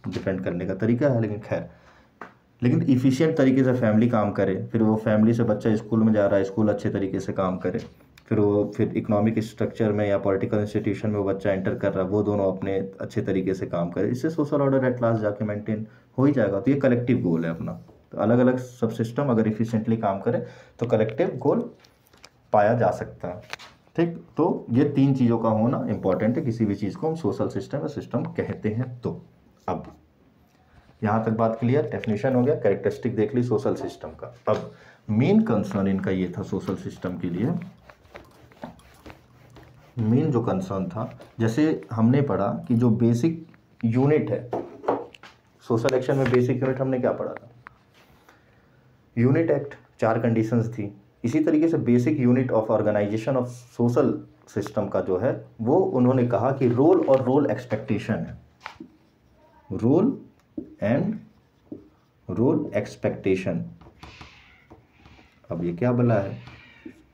डिपेंड करने का तरीका है। लेकिन खैर, लेकिन इफ़िशियंट तरीके से फैमिली काम करे, फिर वो फैमिली से बच्चा स्कूल में जा रहा है, स्कूल अच्छे तरीके से काम करे, फिर इकोनॉमिक स्ट्रक्चर में या पॉलिटिकल इंस्टीट्यूशन में वो बच्चा एंटर कर रहा है, वो दोनों अपने अच्छे तरीके से काम करे, इससे सोशल ऑर्डर एट लास्ट जाके मेंटेन हो ही जाएगा। तो ये कलेक्टिव गोल है अपना। तो अलग अलग सब सिस्टम अगर इफिशिएंटली काम करे तो कलेक्टिव गोल पाया जा सकता है। ठीक, तो ये तीन चीज़ों का होना इंपॉर्टेंट है, किसी भी चीज़ को हम सोशल सिस्टम या सिस्टम कहते हैं। तो अब यहाँ तक बात क्लियर, डेफिनेशन हो गया, कैरेक्टरिस्टिक देख ली सोशल सिस्टम का। अब मेन कंसर्न इनका ये था सोशल सिस्टम के लिए, मेन जो कंसर्न था, जैसे हमने पढ़ा कि जो बेसिक यूनिट है सोशल एक्शन में, बेसिक यूनिट हमने क्या पढ़ा था, यूनिट एक्ट, 4 कंडीशंस थी। इसी तरीके से basic unit of organization of social system का जो है वो उन्होंने कहा कि रोल और रोल एक्सपेक्टेशन है, रोल एंड रोल एक्सपेक्टेशन। अब ये क्या बोला है,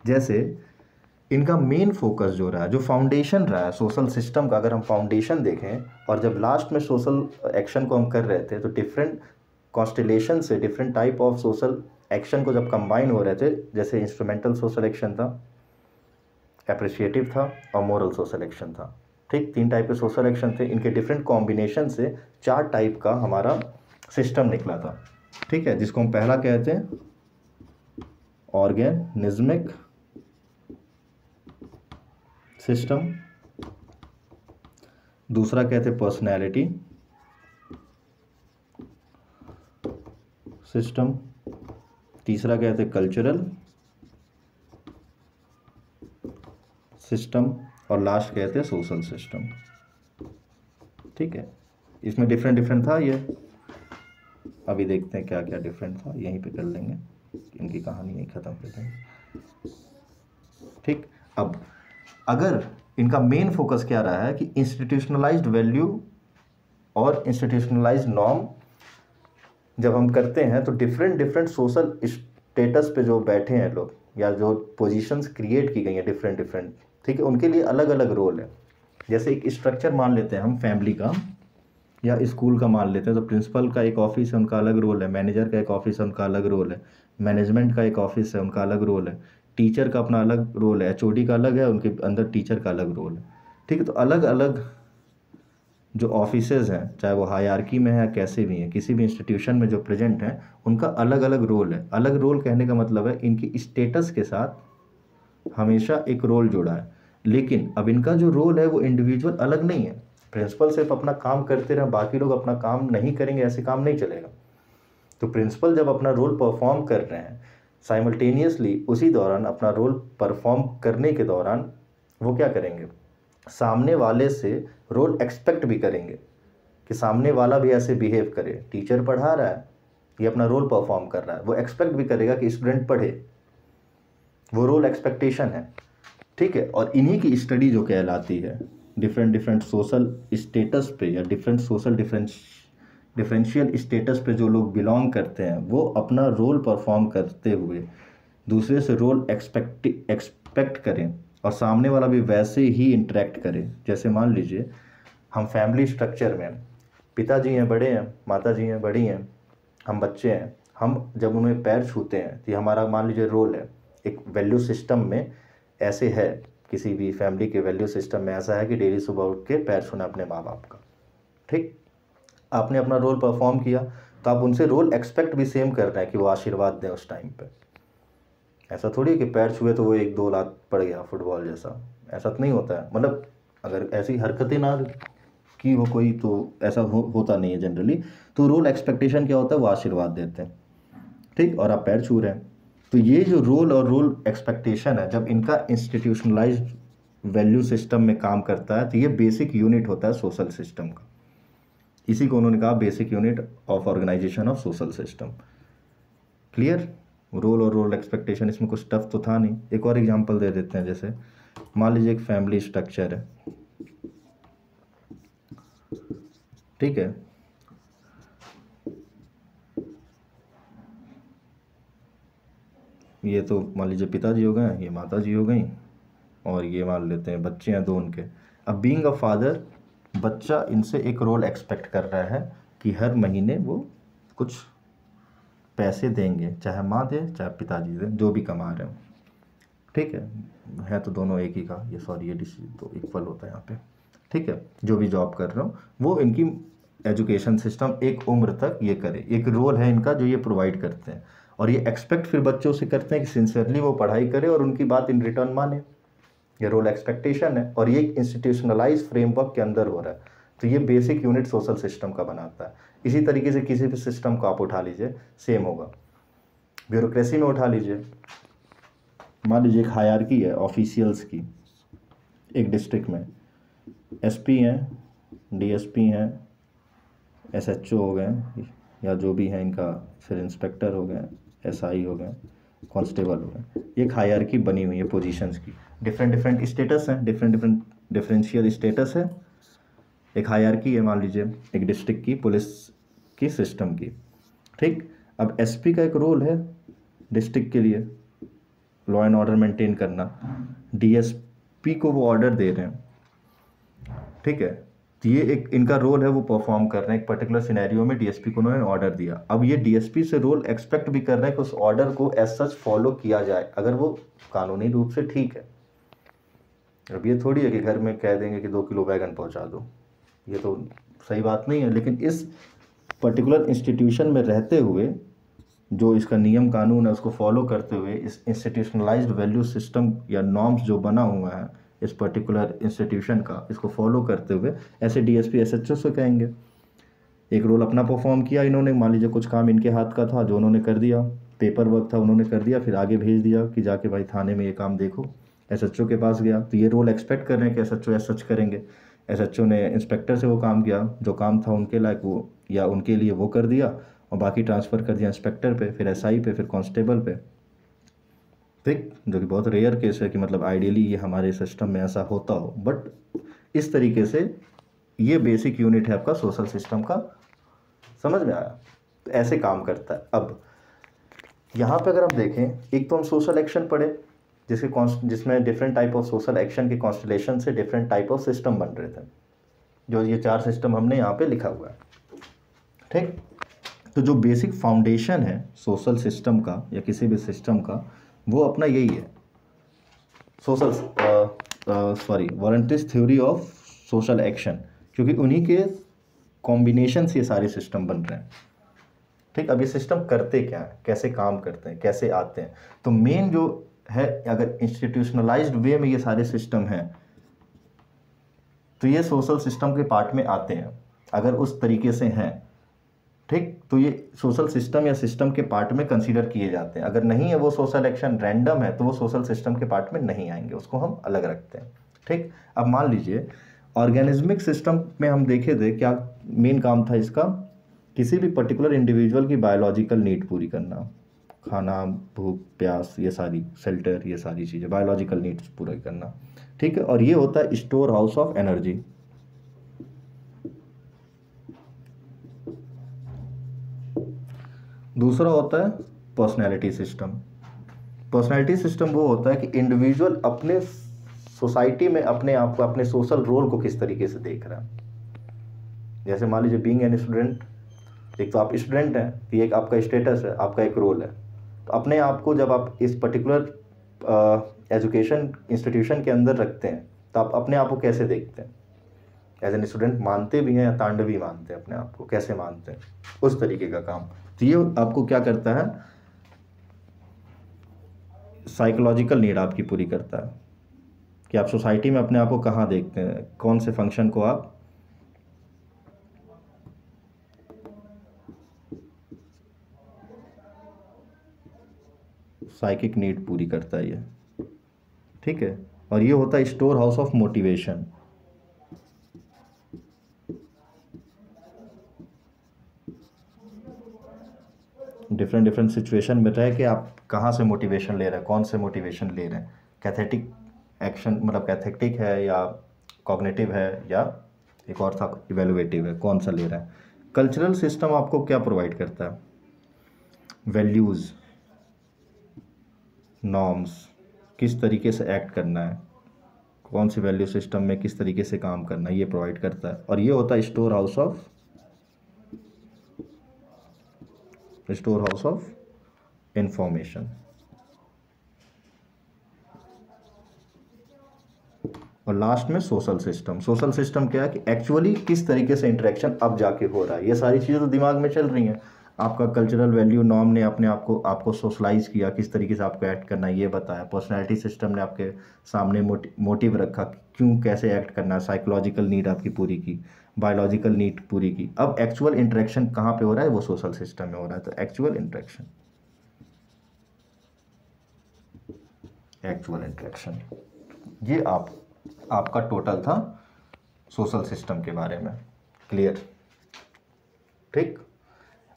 जैसे इनका मेन फोकस जो रहा है, जो फाउंडेशन रहा है सोशल सिस्टम का, अगर हम फाउंडेशन देखें और जब लास्ट में सोशल एक्शन को हम कर रहे थे तो डिफरेंट कॉन्स्टेलेशन से different type of social action को जब कंबाइन हो रहे थे, जैसे इंस्ट्रूमेंटल सोशल एक्शन था, एप्रिशिएटिव था और मोरल सोशल एक्शन था। ठीक, 3 टाइप के सोशल एक्शन थे, इनके डिफरेंट कॉम्बिनेशन से 4 टाइप का हमारा सिस्टम निकला था। ठीक है, जिसको हम पहला कहते हैं ऑर्गेनिज्मिक सिस्टम, दूसरा कहते हैं पर्सनैलिटी सिस्टम, तीसरा कहते हैं कल्चरल सिस्टम और लास्ट कहते हैं सोशल सिस्टम। ठीक है, इसमें डिफरेंट डिफरेंट था ये, अभी देखते हैं क्या क्या डिफरेंट था, यहीं पे कर लेंगे, इनकी कहानी यहीं ख़त्म कर देंगे। ठीक, अब अगर इनका मेन फोकस क्या रहा है कि इंस्टीट्यूशनलाइज्ड वैल्यू और इंस्टीट्यूशनलाइज्ड नॉर्म जब हम करते हैं तो डिफरेंट डिफरेंट सोशल स्टेटस पे जो बैठे हैं लोग या जो पोजीशंस क्रिएट की गई हैं डिफरेंट डिफरेंट, ठीक है, उनके लिए अलग अलग रोल है। जैसे एक स्ट्रक्चर मान लेते हैं हम फैमिली का या स्कूल का मान लेते हैं, तो प्रिंसिपल का एक ऑफिस है, उनका अलग रोल है, मैनेजर का एक ऑफिस है, उनका अलग रोल है, मैनेजमेंट का एक ऑफिस है, उनका अलग रोल है, टीचर का अपना अलग रोल है, एचओडी का अलग है, उनके अंदर टीचर का अलग रोल है। ठीक है, तो अलग अलग जो ऑफिसेज हैं, चाहे वो हायरार्की में है कैसे भी हैं, किसी भी इंस्टीट्यूशन में जो प्रेजेंट हैं, उनका अलग अलग रोल है। अलग रोल कहने का मतलब है इनकी स्टेटस के साथ हमेशा एक रोल जुड़ा है, लेकिन अब इनका जो रोल है वो इंडिविजुअल अलग नहीं है। प्रिंसिपल सिर्फ अपना काम करते रहे, बाकी लोग अपना काम नहीं करेंगे, ऐसे काम नहीं चलेगा। तो प्रिंसिपल जब अपना रोल परफॉर्म कर रहे हैं साइमल्टेनियसली, उसी दौरान अपना रोल परफॉर्म करने के दौरान वो क्या करेंगे, सामने वाले से रोल एक्सपेक्ट भी करेंगे कि सामने वाला भी ऐसे बिहेव करे। टीचर पढ़ा रहा है, ये अपना रोल परफॉर्म कर रहा है, वो एक्सपेक्ट भी करेगा कि स्टूडेंट पढ़े, वो रोल एक्सपेक्टेशन है। ठीक है, और इन्हीं की स्टडी जो कहलाती है डिफरेंट डिफरेंट सोशल स्टेटस पे या डिफरेंट सोशल डिफरेंशियल स्टेटस पे जो लोग बिलोंग करते हैं, वो अपना रोल परफॉर्म करते हुए दूसरे से रोल एक्सपेक्ट करें और सामने वाला भी वैसे ही इंटरेक्ट करे। जैसे मान लीजिए हम फैमिली स्ट्रक्चर में पिताजी हैं बड़े हैं, माताजी हैं बड़ी हैं, हम बच्चे हैं, हम जब उन्हें पैर छूते हैं तो ये हमारा मान लीजिए रोल है। एक वैल्यू सिस्टम में ऐसे है, किसी भी फैमिली के वैल्यू सिस्टम में ऐसा है कि डेली सुबह उठ के पैर छूना अपने माँ बाप का। ठीक, आपने अपना रोल परफॉर्म किया तो आप उनसे रोल एक्सपेक्ट भी सेम कर रहे हैं कि वो आशीर्वाद दें उस टाइम पे। ऐसा थोड़ी कि पैर छुए तो वो 1-2 लात पड़ गया फुटबॉल जैसा, ऐसा तो नहीं होता है। मतलब अगर ऐसी हरकतें ना की हो कोई तो ऐसा होता नहीं है जनरली। तो रोल एक्सपेक्टेशन क्या होता है, वो आशीर्वाद देते हैं। ठीक, और आप पैर छू रहे हैं, तो ये जो रोल और रोल एक्सपेक्टेशन है, जब इनका इंस्टीट्यूशनलाइज्ड वैल्यू सिस्टम में काम करता है तो ये बेसिक यूनिट होता है सोशल सिस्टम का। इसी को उन्होंने कहा basic unit of organization of social system. Clear, role और रोल एक्सपेक्टेशन, इसमें कुछ टफ तो था नहीं। एक और एग्जांपल दे देते हैं, जैसे मान लीजिए एक फैमिली स्ट्रक्चर है। ठीक है, ये तो मान लीजिए पिताजी हो गए, ये माताजी हो गई, और ये मान लेते हैं बच्चे हैं दो उनके। अब बीइंग अ फादर, बच्चा इनसे एक रोल एक्सपेक्ट कर रहा है कि हर महीने वो कुछ पैसे देंगे, चाहे माँ दे चाहे पिताजी दे, जो भी कमा रहे हो। ठीक है तो दोनों एक ही का, ये सॉरी ये तो इक्वल होता है यहाँ पे। ठीक है, जो भी जॉब कर रहे हो वो इनकी एजुकेशन सिस्टम एक उम्र तक ये करे, एक रोल है इनका जो ये प्रोवाइड करते हैं, और ये एक्सपेक्ट फिर बच्चों से करते हैं कि सिंसियरली वो पढ़ाई करे और उनकी बात इन रिटर्न माने। ये रोल एक्सपेक्टेशन है, और ये इंस्टीट्यूशनलाइज फ्रेमवर्क के अंदर हो रहा है। तो ये बेसिक यूनिट सोशल सिस्टम का बनाता है। इसी तरीके से किसी भी सिस्टम को आप उठा लीजिए, सेम होगा। ब्यूरोक्रेसी में उठा लीजिए, मान लीजिए एक हायरार्की है ऑफिशियल्स की, एक डिस्ट्रिक्ट में एसपी हैं, डीएसपी हैं, एसएचओ हो गए या जो भी हैं इनका, फिर इंस्पेक्टर हो गए, एसआई हो गए, कांस्टेबल हो गए। एक हायरार्की बनी हुई है पोजीशंस की, डिफरेंट डिफरेंट स्टेटस हैं, डिफरेंट डिफरेंशियल स्टेटस है। एक हायरार्की है मान लीजिए एक डिस्ट्रिक्ट की पुलिस की सिस्टम की। ठीक, अब एसपी का एक रोल है डिस्ट्रिक्ट के लिए लॉ एंड ऑर्डर मेंटेन करना, डीएसपी को वो ऑर्डर दे रहे हैं। ठीक है, तो ये एक इनका रोल है, वो परफॉर्म कर रहे हैं। एक पर्टिकुलर सिनेरियो में डीएसपी को उन्होंने ऑर्डर दिया, अब ये डीएसपी से रोल एक्सपेक्ट भी कर रहे हैं कि उस ऑर्डर को एज सच फॉलो किया जाए, अगर वो कानूनी रूप से ठीक है। अब ये थोड़ी है कि घर में कह देंगे कि 2 किलो बैगन पहुंचा दो, ये तो सही बात नहीं है। लेकिन इस पर्टिकुलर इंस्टीट्यूशन में रहते हुए जो इसका नियम कानून है उसको फॉलो करते हुए, इस इंस्टीट्यूशनलाइज्ड वैल्यू सिस्टम या नॉर्म्स जो बना हुआ है इस पर्टिकुलर इंस्टीट्यूशन का, इसको फॉलो करते हुए ऐसे डीएसपी एसएचओ से कहेंगे। एक रोल अपना परफॉर्म किया इन्होंने, मान लीजिए कुछ काम इनके हाथ का था जो उन्होंने कर दिया, पेपर वर्क था उन्होंने कर दिया, फिर आगे भेज दिया कि जाके भाई थाने में ये काम देखो, एसएचओ के पास गया, तो ये रोल एक्सपेक्ट कर रहे हैं कि एसएचओ एस सच करेंगे। एसएचओ ने इंस्पेक्टर से वो काम किया, जो काम था उनके लायक वो या उनके लिए वो कर दिया, और बाकी ट्रांसफ़र कर दिया इंस्पेक्टर पे, फिर एसआई पे, फिर कांस्टेबल पे। ठीक, जो कि बहुत रेयर केस है कि मतलब आइडियली ये हमारे सिस्टम में ऐसा होता हो, बट इस तरीके से ये बेसिक यूनिट है आपका सोशल सिस्टम का। समझ में आया? तो ऐसे काम करता है। अब यहाँ पे अगर हम देखें, एक तो हम सोशल एक्शन पढ़े जिसमें different type of social action के कॉन्स्टलेशन से डिफरेंट टाइप ऑफ सिस्टम बन रहे थे, जो ये 4 सिस्टम हमने यहाँ पे लिखा हुआ है। ठीक, तो जो बेसिक फाउंडेशन है सोशल सिस्टम का या किसी भी सिस्टम का, वो अपना यही है, voluntary theory of social action, क्योंकि उन्हीं के कॉम्बिनेशन से ये सारे सिस्टम बन रहे हैं। ठीक, अब ये सिस्टम करते क्या हैं, कैसे काम करते हैं, कैसे आते हैं, तो मेन जो है, अगर इंस्टीट्यूशनलाइज्ड वे में ये सारे सिस्टम हैं तो ये सोशल सिस्टम के पार्ट में आते हैं, अगर उस तरीके से हैं। ठीक, तो ये सोशल सिस्टम या सिस्टम के पार्ट में कंसीडर किए जाते हैं। अगर नहीं है वो सोशल एक्शन रैंडम है तो वो सोशल सिस्टम के पार्ट में नहीं आएंगे, उसको हम अलग रखते हैं। ठीक, अब मान लीजिए ऑर्गेनिज्मिक सिस्टम में हम देखे थे क्या मेन काम था इसका, किसी भी पर्टिकुलर इंडिविजुअल की बायोलॉजिकल नीड पूरी करना, खाना, भूख, प्यास, ये सारी, शेल्टर, ये सारी चीज़ें, बायोलॉजिकल नीड्स पूरा करना। ठीक है, और ये होता है स्टोर हाउस ऑफ एनर्जी। दूसरा होता है पर्सनैलिटी सिस्टम। पर्सनैलिटी सिस्टम वो होता है कि इंडिविजुअल अपने सोसाइटी में अपने आप को, अपने सोशल रोल को किस तरीके से देख रहा है। जैसे मान लीजिए बीइंग एन स्टूडेंट, एक तो आप स्टूडेंट हैं, तो ये एक आपका स्टेटस है, आपका एक रोल है। तो अपने आप को जब आप इस पर्टिकुलर एजुकेशन इंस्टीट्यूशन के अंदर रखते हैं तो आप अपने आप को कैसे देखते हैं, एज एन स्टूडेंट मानते भी हैं या तांडवी मानते हैं अपने आप को, कैसे मानते हैं, उस तरीके का काम। तो ये आपको क्या करता है, साइकोलॉजिकल नीड आपकी पूरी करता है कि आप सोसाइटी में अपने आप को कहाँ देखते हैं, कौन से फंक्शन को आप साइकिक नीड पूरी करता है ये। ठीक है, और ये होता है store house of motivation. Different situation में रह के आप कहाँ से मोटिवेशन ले रहे हैं, कौन से मोटिवेशन ले रहे हैं, कैथेटिक एक्शन मतलब कैथेटिक है या कॉग्निटिव है या एक और था इवेलुएटिव है, कौन सा ले रहा है। कल्चरल सिस्टम आपको क्या प्रोवाइड करता है, वैल्यूज़, नॉर्म्स, किस तरीके से एक्ट करना है, कौन सी वैल्यू सिस्टम में किस तरीके से काम करना है, ये प्रोवाइड करता है। और ये होता है स्टोर हाउस ऑफ इंफॉर्मेशन। और लास्ट में सोशल सिस्टम क्या है कि एक्चुअली किस तरीके से इंटरेक्शन अब जाके हो रहा है। ये सारी चीज़ें तो दिमाग में चल रही हैं, आपका कल्चरल वैल्यू नॉर्म ने अपने आपको सोशलाइज किया, किस तरीके से आपको एक्ट करना है ये बताया। पर्सनैलिटी सिस्टम ने आपके सामने मोटिव रखा, क्यों कैसे एक्ट करना है, साइकोलॉजिकल नीड आपकी पूरी की, बायोलॉजिकल नीड पूरी की। अब एक्चुअल इंटरेक्शन कहाँ पे हो रहा है, वो सोशल सिस्टम में हो रहा है। तो एक्चुअल इंटरेक्शन ये आपका टोटल था सोशल सिस्टम के बारे में। क्लियर? ठीक,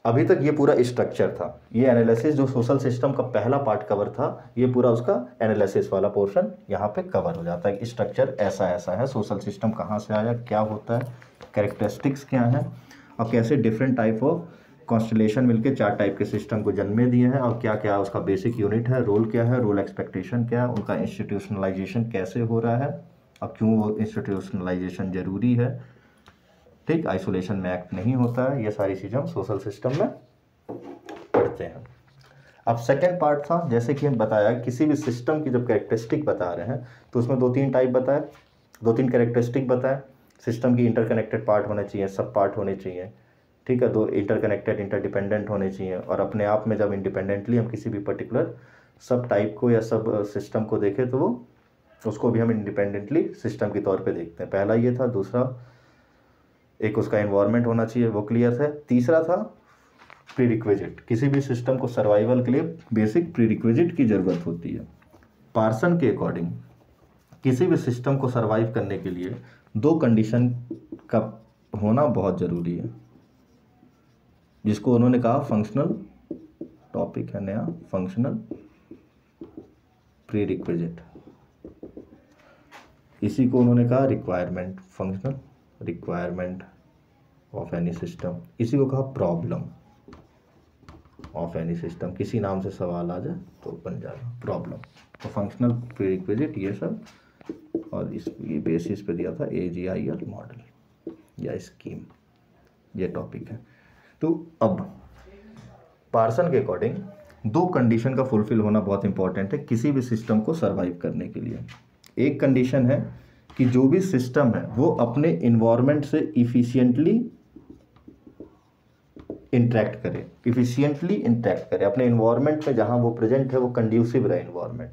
अभी तक ये पूरा स्ट्रक्चर था, ये एनालिसिस जो सोशल सिस्टम का पहला पार्ट कवर था, ये पूरा उसका एनालिसिस वाला पोर्शन यहाँ पे कवर हो जाता है। स्ट्रक्चर ऐसा है, सोशल सिस्टम कहाँ से आया, क्या होता है, कैरेक्टरिस्टिक्स क्या हैं, और कैसे डिफरेंट टाइप ऑफ कॉन्स्टलेशन मिलके 4 टाइप के सिस्टम को जन्मे दिए हैं, और क्या क्या उसका बेसिक यूनिट है, रोल क्या है, रोल एक्सपेक्टेशन क्या है, उनका इंस्टीट्यूशनलाइजेशन कैसे हो रहा है और क्यों वो इंस्टीट्यूशनलाइजेशन ज़रूरी है। ठीक, आइसोलेशन में एक्ट नहीं होता है। ये सारी चीज़ें हम सोशल सिस्टम में पढ़ते हैं। अब सेकेंड पार्ट था, जैसे कि हम बताया किसी भी सिस्टम की जब कैरेक्टरिस्टिक बता रहे हैं तो उसमें 2-3 टाइप बताए, 2-3 कैरेक्टरिस्टिक बताए। सिस्टम की इंटरकनेक्टेड पार्ट होने चाहिए, सब पार्ट होने चाहिए। ठीक है, 2 इंटरकनेक्टेड इंटरडिपेंडेंट होने चाहिए, और अपने आप में जब इंडिपेंडेंटली हम किसी भी पर्टिकुलर सब टाइप को या सब सिस्टम को देखें तो वो उसको भी हम इंडिपेंडेंटली सिस्टम के तौर पे देखते हैं। पहला ये था। दूसरा, एक उसका एनवायरनमेंट होना चाहिए, वो क्लियर है। तीसरा था प्रीरिक्विजिट, किसी भी सिस्टम को सर्वाइवल के लिए बेसिक प्रीरिक्विजिट की ज़रूरत होती है। पार्सन के अकॉर्डिंग किसी भी सिस्टम को सरवाइव करने के लिए दो कंडीशन का होना बहुत ज़रूरी है, जिसको उन्होंने कहा फंक्शनल, टॉपिक है नया, फंक्शनल प्रीरिक्विजिट। इसी को उन्होंने कहा requirement, functional requirement of any system. इसी को कहा प्रॉब्लम ऑफ एनी सिस्टम। किसी नाम से सवाल आ जाए तो बन जाएगा प्रॉब्लम। तो फंक्शनल प्रीरिक्विजिट ये सब, और इस ये बेसिस पे दिया था AGIL मॉडल या स्कीम, ये टॉपिक है। तो अब पार्सन के अकॉर्डिंग दो कंडीशन का फुलफिल होना बहुत इंपॉर्टेंट है किसी भी सिस्टम को सरवाइव करने के लिए। एक कंडीशन है कि जो भी सिस्टम है वो अपने इन्वायरमेंट से इफिशिएंटली इंटरेक्ट करे, इफिशिएंटली इंटरेक्ट करे अपने इन्वायरमेंट में, जहाँ वो प्रेजेंट है वो कंड्यूसिव रहे इन्वायरमेंट।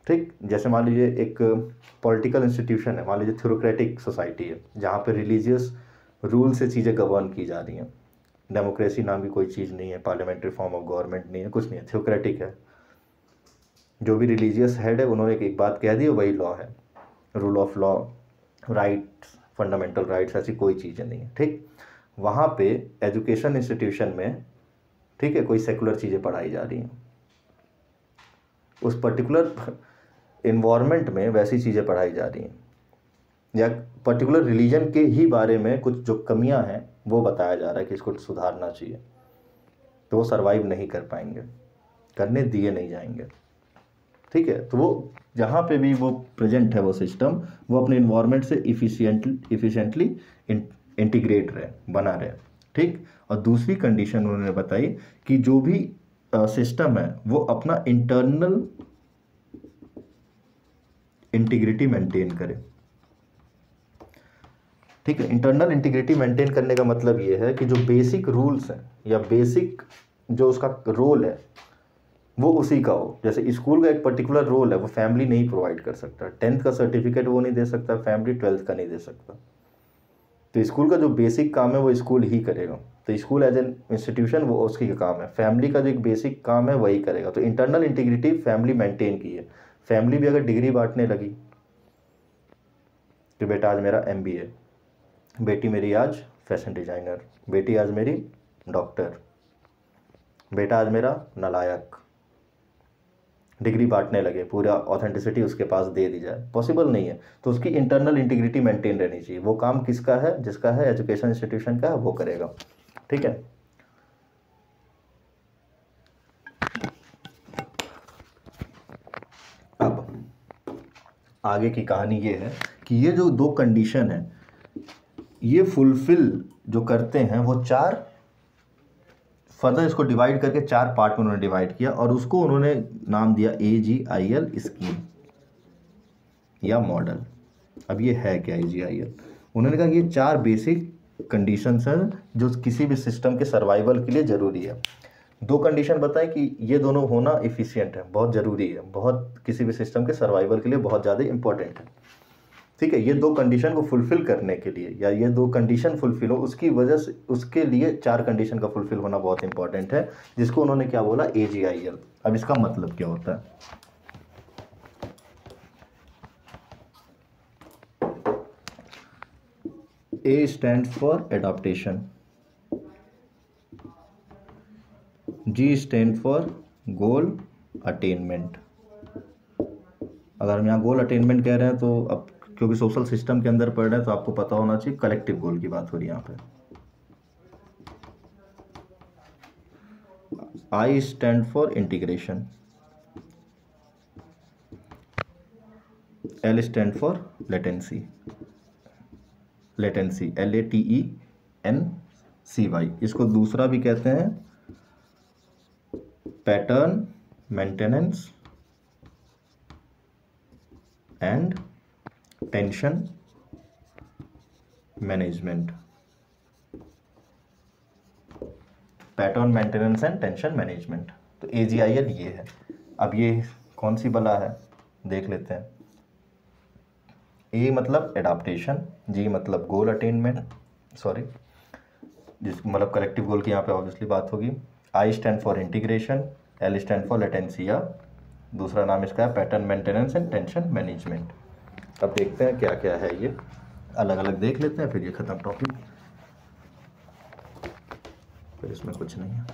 ठीक, जैसे मान लीजिए एक पॉलिटिकल इंस्टीट्यूशन है, मान लीजिए थ्योरोक्रेटिक सोसाइटी है, जहाँ पे रिलीजियस रूल से चीज़ें गवर्न की जा रही हैं। डेमोक्रेसी नाम की कोई चीज़ नहीं है, पार्लियामेंट्री फॉर्म ऑफ गवर्नमेंट नहीं है, कुछ नहीं है, थ्योरोक्रेटिक है। जो भी रिलीजियस हेड है उन्होंने एक बात कह दी, वही लॉ है, rule of law, rights, fundamental rights, ऐसी कोई चीज़ें नहीं है। ठीक, वहाँ पे एजुकेशन इंस्टीट्यूशन में, ठीक है, कोई सेकुलर चीज़ें पढ़ाई जा रही हैं, उस पर्टिकुलर इन्वायरमेंट में वैसी चीज़ें पढ़ाई जा रही हैं, या पर्टिकुलर रिलीजन के ही बारे में कुछ जो कमियां हैं वो बताया जा रहा है कि इसको सुधारना चाहिए, तो वो सर्वाइव नहीं कर पाएंगे, करने दिए नहीं जाएंगे। ठीक है, तो वो जहाँ पे भी वो प्रेजेंट है वो सिस्टम, वो अपने इन्वायरमेंट से इफिशिएंटली इंटीग्रेट रहे, बना रहे। ठीक, और दूसरी कंडीशन उन्होंने बताई कि जो भी सिस्टम है वो अपना इंटरनल इंटीग्रिटी मेंटेन करे। ठीक है, इंटरनल इंटीग्रिटी मेंटेन करने का मतलब ये है कि जो बेसिक रूल्स हैं या बेसिक जो उसका रोल है वो उसी का हो। जैसे स्कूल का एक पर्टिकुलर रोल है, वो फैमिली नहीं प्रोवाइड कर सकता, 10th का सर्टिफिकेट वो नहीं दे सकता, फैमिली 12th का नहीं दे सकता। तो स्कूल का जो बेसिक काम है वो स्कूल ही करेगा। तो स्कूल एज एन इंस्टीट्यूशन वो उसकी का काम है, फैमिली का जो एक बेसिक काम है वही करेगा। तो इंटरनल इंटीग्रिटी फैमिली मेंटेन की है। फैमिली भी अगर डिग्री बांटने लगी कि बेटा आज मेरा MBA, बेटी मेरी आज फैशन डिजाइनर, बेटी आज मेरी डॉक्टर, बेटा आज मेरा नालायक, डिग्री बांटने लगे, पूरा ऑथेंटिसिटी उसके पास दे दी जाए, पॉसिबल नहीं है। तो उसकी इंटरनल इंटीग्रिटी मेंटेन रहनी चाहिए। वो काम किसका है? जिसका है एजुकेशन इंस्टीट्यूशन का है, वो करेगा। ठीक है, अब आगे की कहानी ये है कि ये जो दो कंडीशन है ये फुलफिल जो करते हैं वो चार, फर्दर इसको डिवाइड करके चार पार्ट में उन्होंने डिवाइड किया और उसको उन्होंने नाम दिया AGIL स्कीम या मॉडल। अब ये है क्या AGIL? उन्होंने कहा ये चार बेसिक कंडीशंस हैं जो किसी भी सिस्टम के सर्वाइवल के लिए ज़रूरी है। दो कंडीशन बताएं कि ये दोनों होना इफिशिएंट है, बहुत ज़रूरी है, बहुत किसी भी सिस्टम के सर्वाइवल के लिए बहुत ज़्यादा इंपॉर्टेंट है। ठीक है, ये दो कंडीशन को फुलफिल करने के लिए, या ये दो कंडीशन फुलफिल हो उसकी वजह से, उसके लिए चार कंडीशन का फुलफिल होना बहुत इंपॉर्टेंट है, जिसको उन्होंने क्या बोला? AGIL। अब इसका मतलब क्या होता है? A stand for adaptation, G stand for goal attainment. अगर हम यहाँ गोल अटेनमेंट कह रहे हैं तो अब क्योंकि सोशल सिस्टम के अंदर पढ़ रहे हैं तो आपको पता होना चाहिए कलेक्टिव गोल की बात हो रही है यहाँ पे। I stand for integration, L stand for latency, latency LATENCY। इसको दूसरा भी कहते हैं pattern maintenance and tension management. Pattern maintenance and tension management, तो AGIL ये है। अब ये कौन सी बला है देख लेते हैं। A मतलब एडाप्टेशन, G मतलब गोल अटेनमेंट, सॉरी जिस मतलब कलेक्टिव गोल की यहाँ पे ऑब्वियसली बात होगी। I stand for integration, L stand for latency या दूसरा नाम इसका है pattern maintenance and tension management. अब देखते हैं क्या क्या है, ये अलग अलग देख लेते हैं, फिर ये खत्म टॉपिक, फिर इसमें कुछ नहीं है।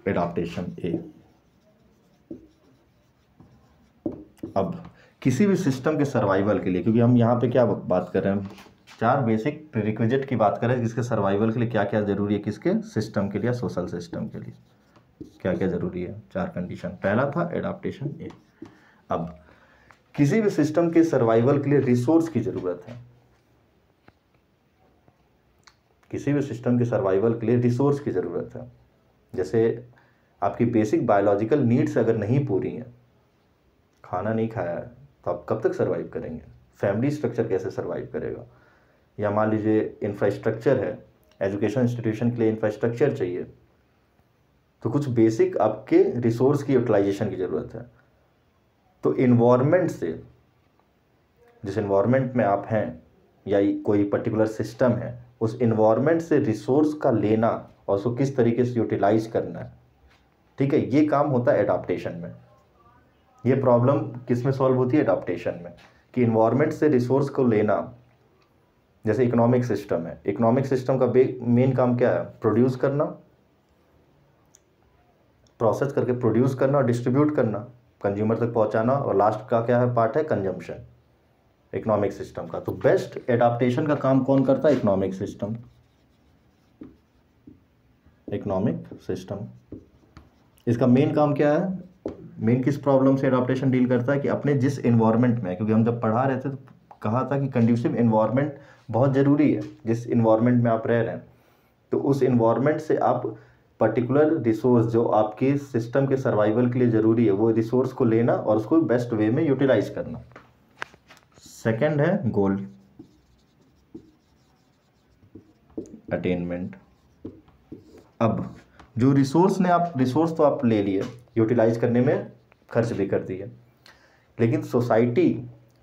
एडाप्टेशन ए। अब किसी भी सिस्टम के सर्वाइवल के लिए, क्योंकि हम यहाँ पे क्या बात कर रहे हैं, 4 बेसिक प्रीरिक्विजिट की बात कर रहे हैं जिसके सर्वाइवल के लिए क्या क्या जरूरी है, किसके सिस्टम के लिए, सोशल सिस्टम के लिए क्या क्या जरूरी है, 4 कंडीशन। पहला था एडाप्टेशन ए। अब किसी भी सिस्टम के सर्वाइवल के लिए रिसोर्स की जरूरत है, किसी भी सिस्टम के सर्वाइवल के लिए रिसोर्स की जरूरत है। जैसे आपकी बेसिक बायोलॉजिकल नीड्स अगर नहीं पूरी हैं, खाना नहीं खाया है, तो आप कब तक सर्वाइव करेंगे, फैमिली स्ट्रक्चर कैसे सर्वाइव करेगा, या मान लीजिए इंफ्रास्ट्रक्चर है, एजुकेशन इंस्टीट्यूशन के लिए इंफ्रास्ट्रक्चर चाहिए, तो कुछ बेसिक आपके रिसोर्स की यूटिलाइजेशन की ज़रूरत है। तो इन्वायरमेंट से, जिस इन्वायरमेंट में आप हैं या कोई पर्टिकुलर सिस्टम है, उस इन्वायरमेंट से रिसोर्स का लेना और उसको किस तरीके से यूटिलाइज करना है, ठीक है, ये काम होता है एडाप्टेशन में। ये प्रॉब्लम किस में सॉल्व होती है, एडाप्टेशन में, कि इन्वायरमेंट से रिसोर्स को लेना। जैसे इकोनॉमिक सिस्टम है, इकोनॉमिक सिस्टम का मेन काम क्या है, प्रोड्यूस करना, प्रोसेस करके प्रोड्यूस करना और डिस्ट्रीब्यूट करना, कंज्यूमर तक पहुंचाना, और लास्ट का क्या है, पार्ट है कंजम्पशन इकोनॉमिक सिस्टम का। तो बेस्ट एडाप्टेशन का काम कौन करता है, इकोनॉमिक सिस्टम। इकोनॉमिक सिस्टम इसका मेन काम क्या है, मेन किस प्रॉब्लम से एडाप्टेशन डील करता है, कि अपने जिस इन्वायरमेंट में, क्योंकि हम जब पढ़ा रहे थे तो कहा था कि कंड्यूसिव इन्वायरमेंट बहुत ज़रूरी है, जिस इन्वायरमेंट में आप रह रहे हैं, तो उस इन्वायरमेंट से आप पर्टिकुलर रिसोर्स जो आपके सिस्टम के सर्वाइवल के लिए ज़रूरी है, वो रिसोर्स को लेना और उसको बेस्ट वे में यूटिलाइज करना। सेकेंड है गोल अटेनमेंट। अब जो रिसोर्स तो आप ले लिए, यूटिलाइज करने में खर्च भी कर दिए, लेकिन सोसाइटी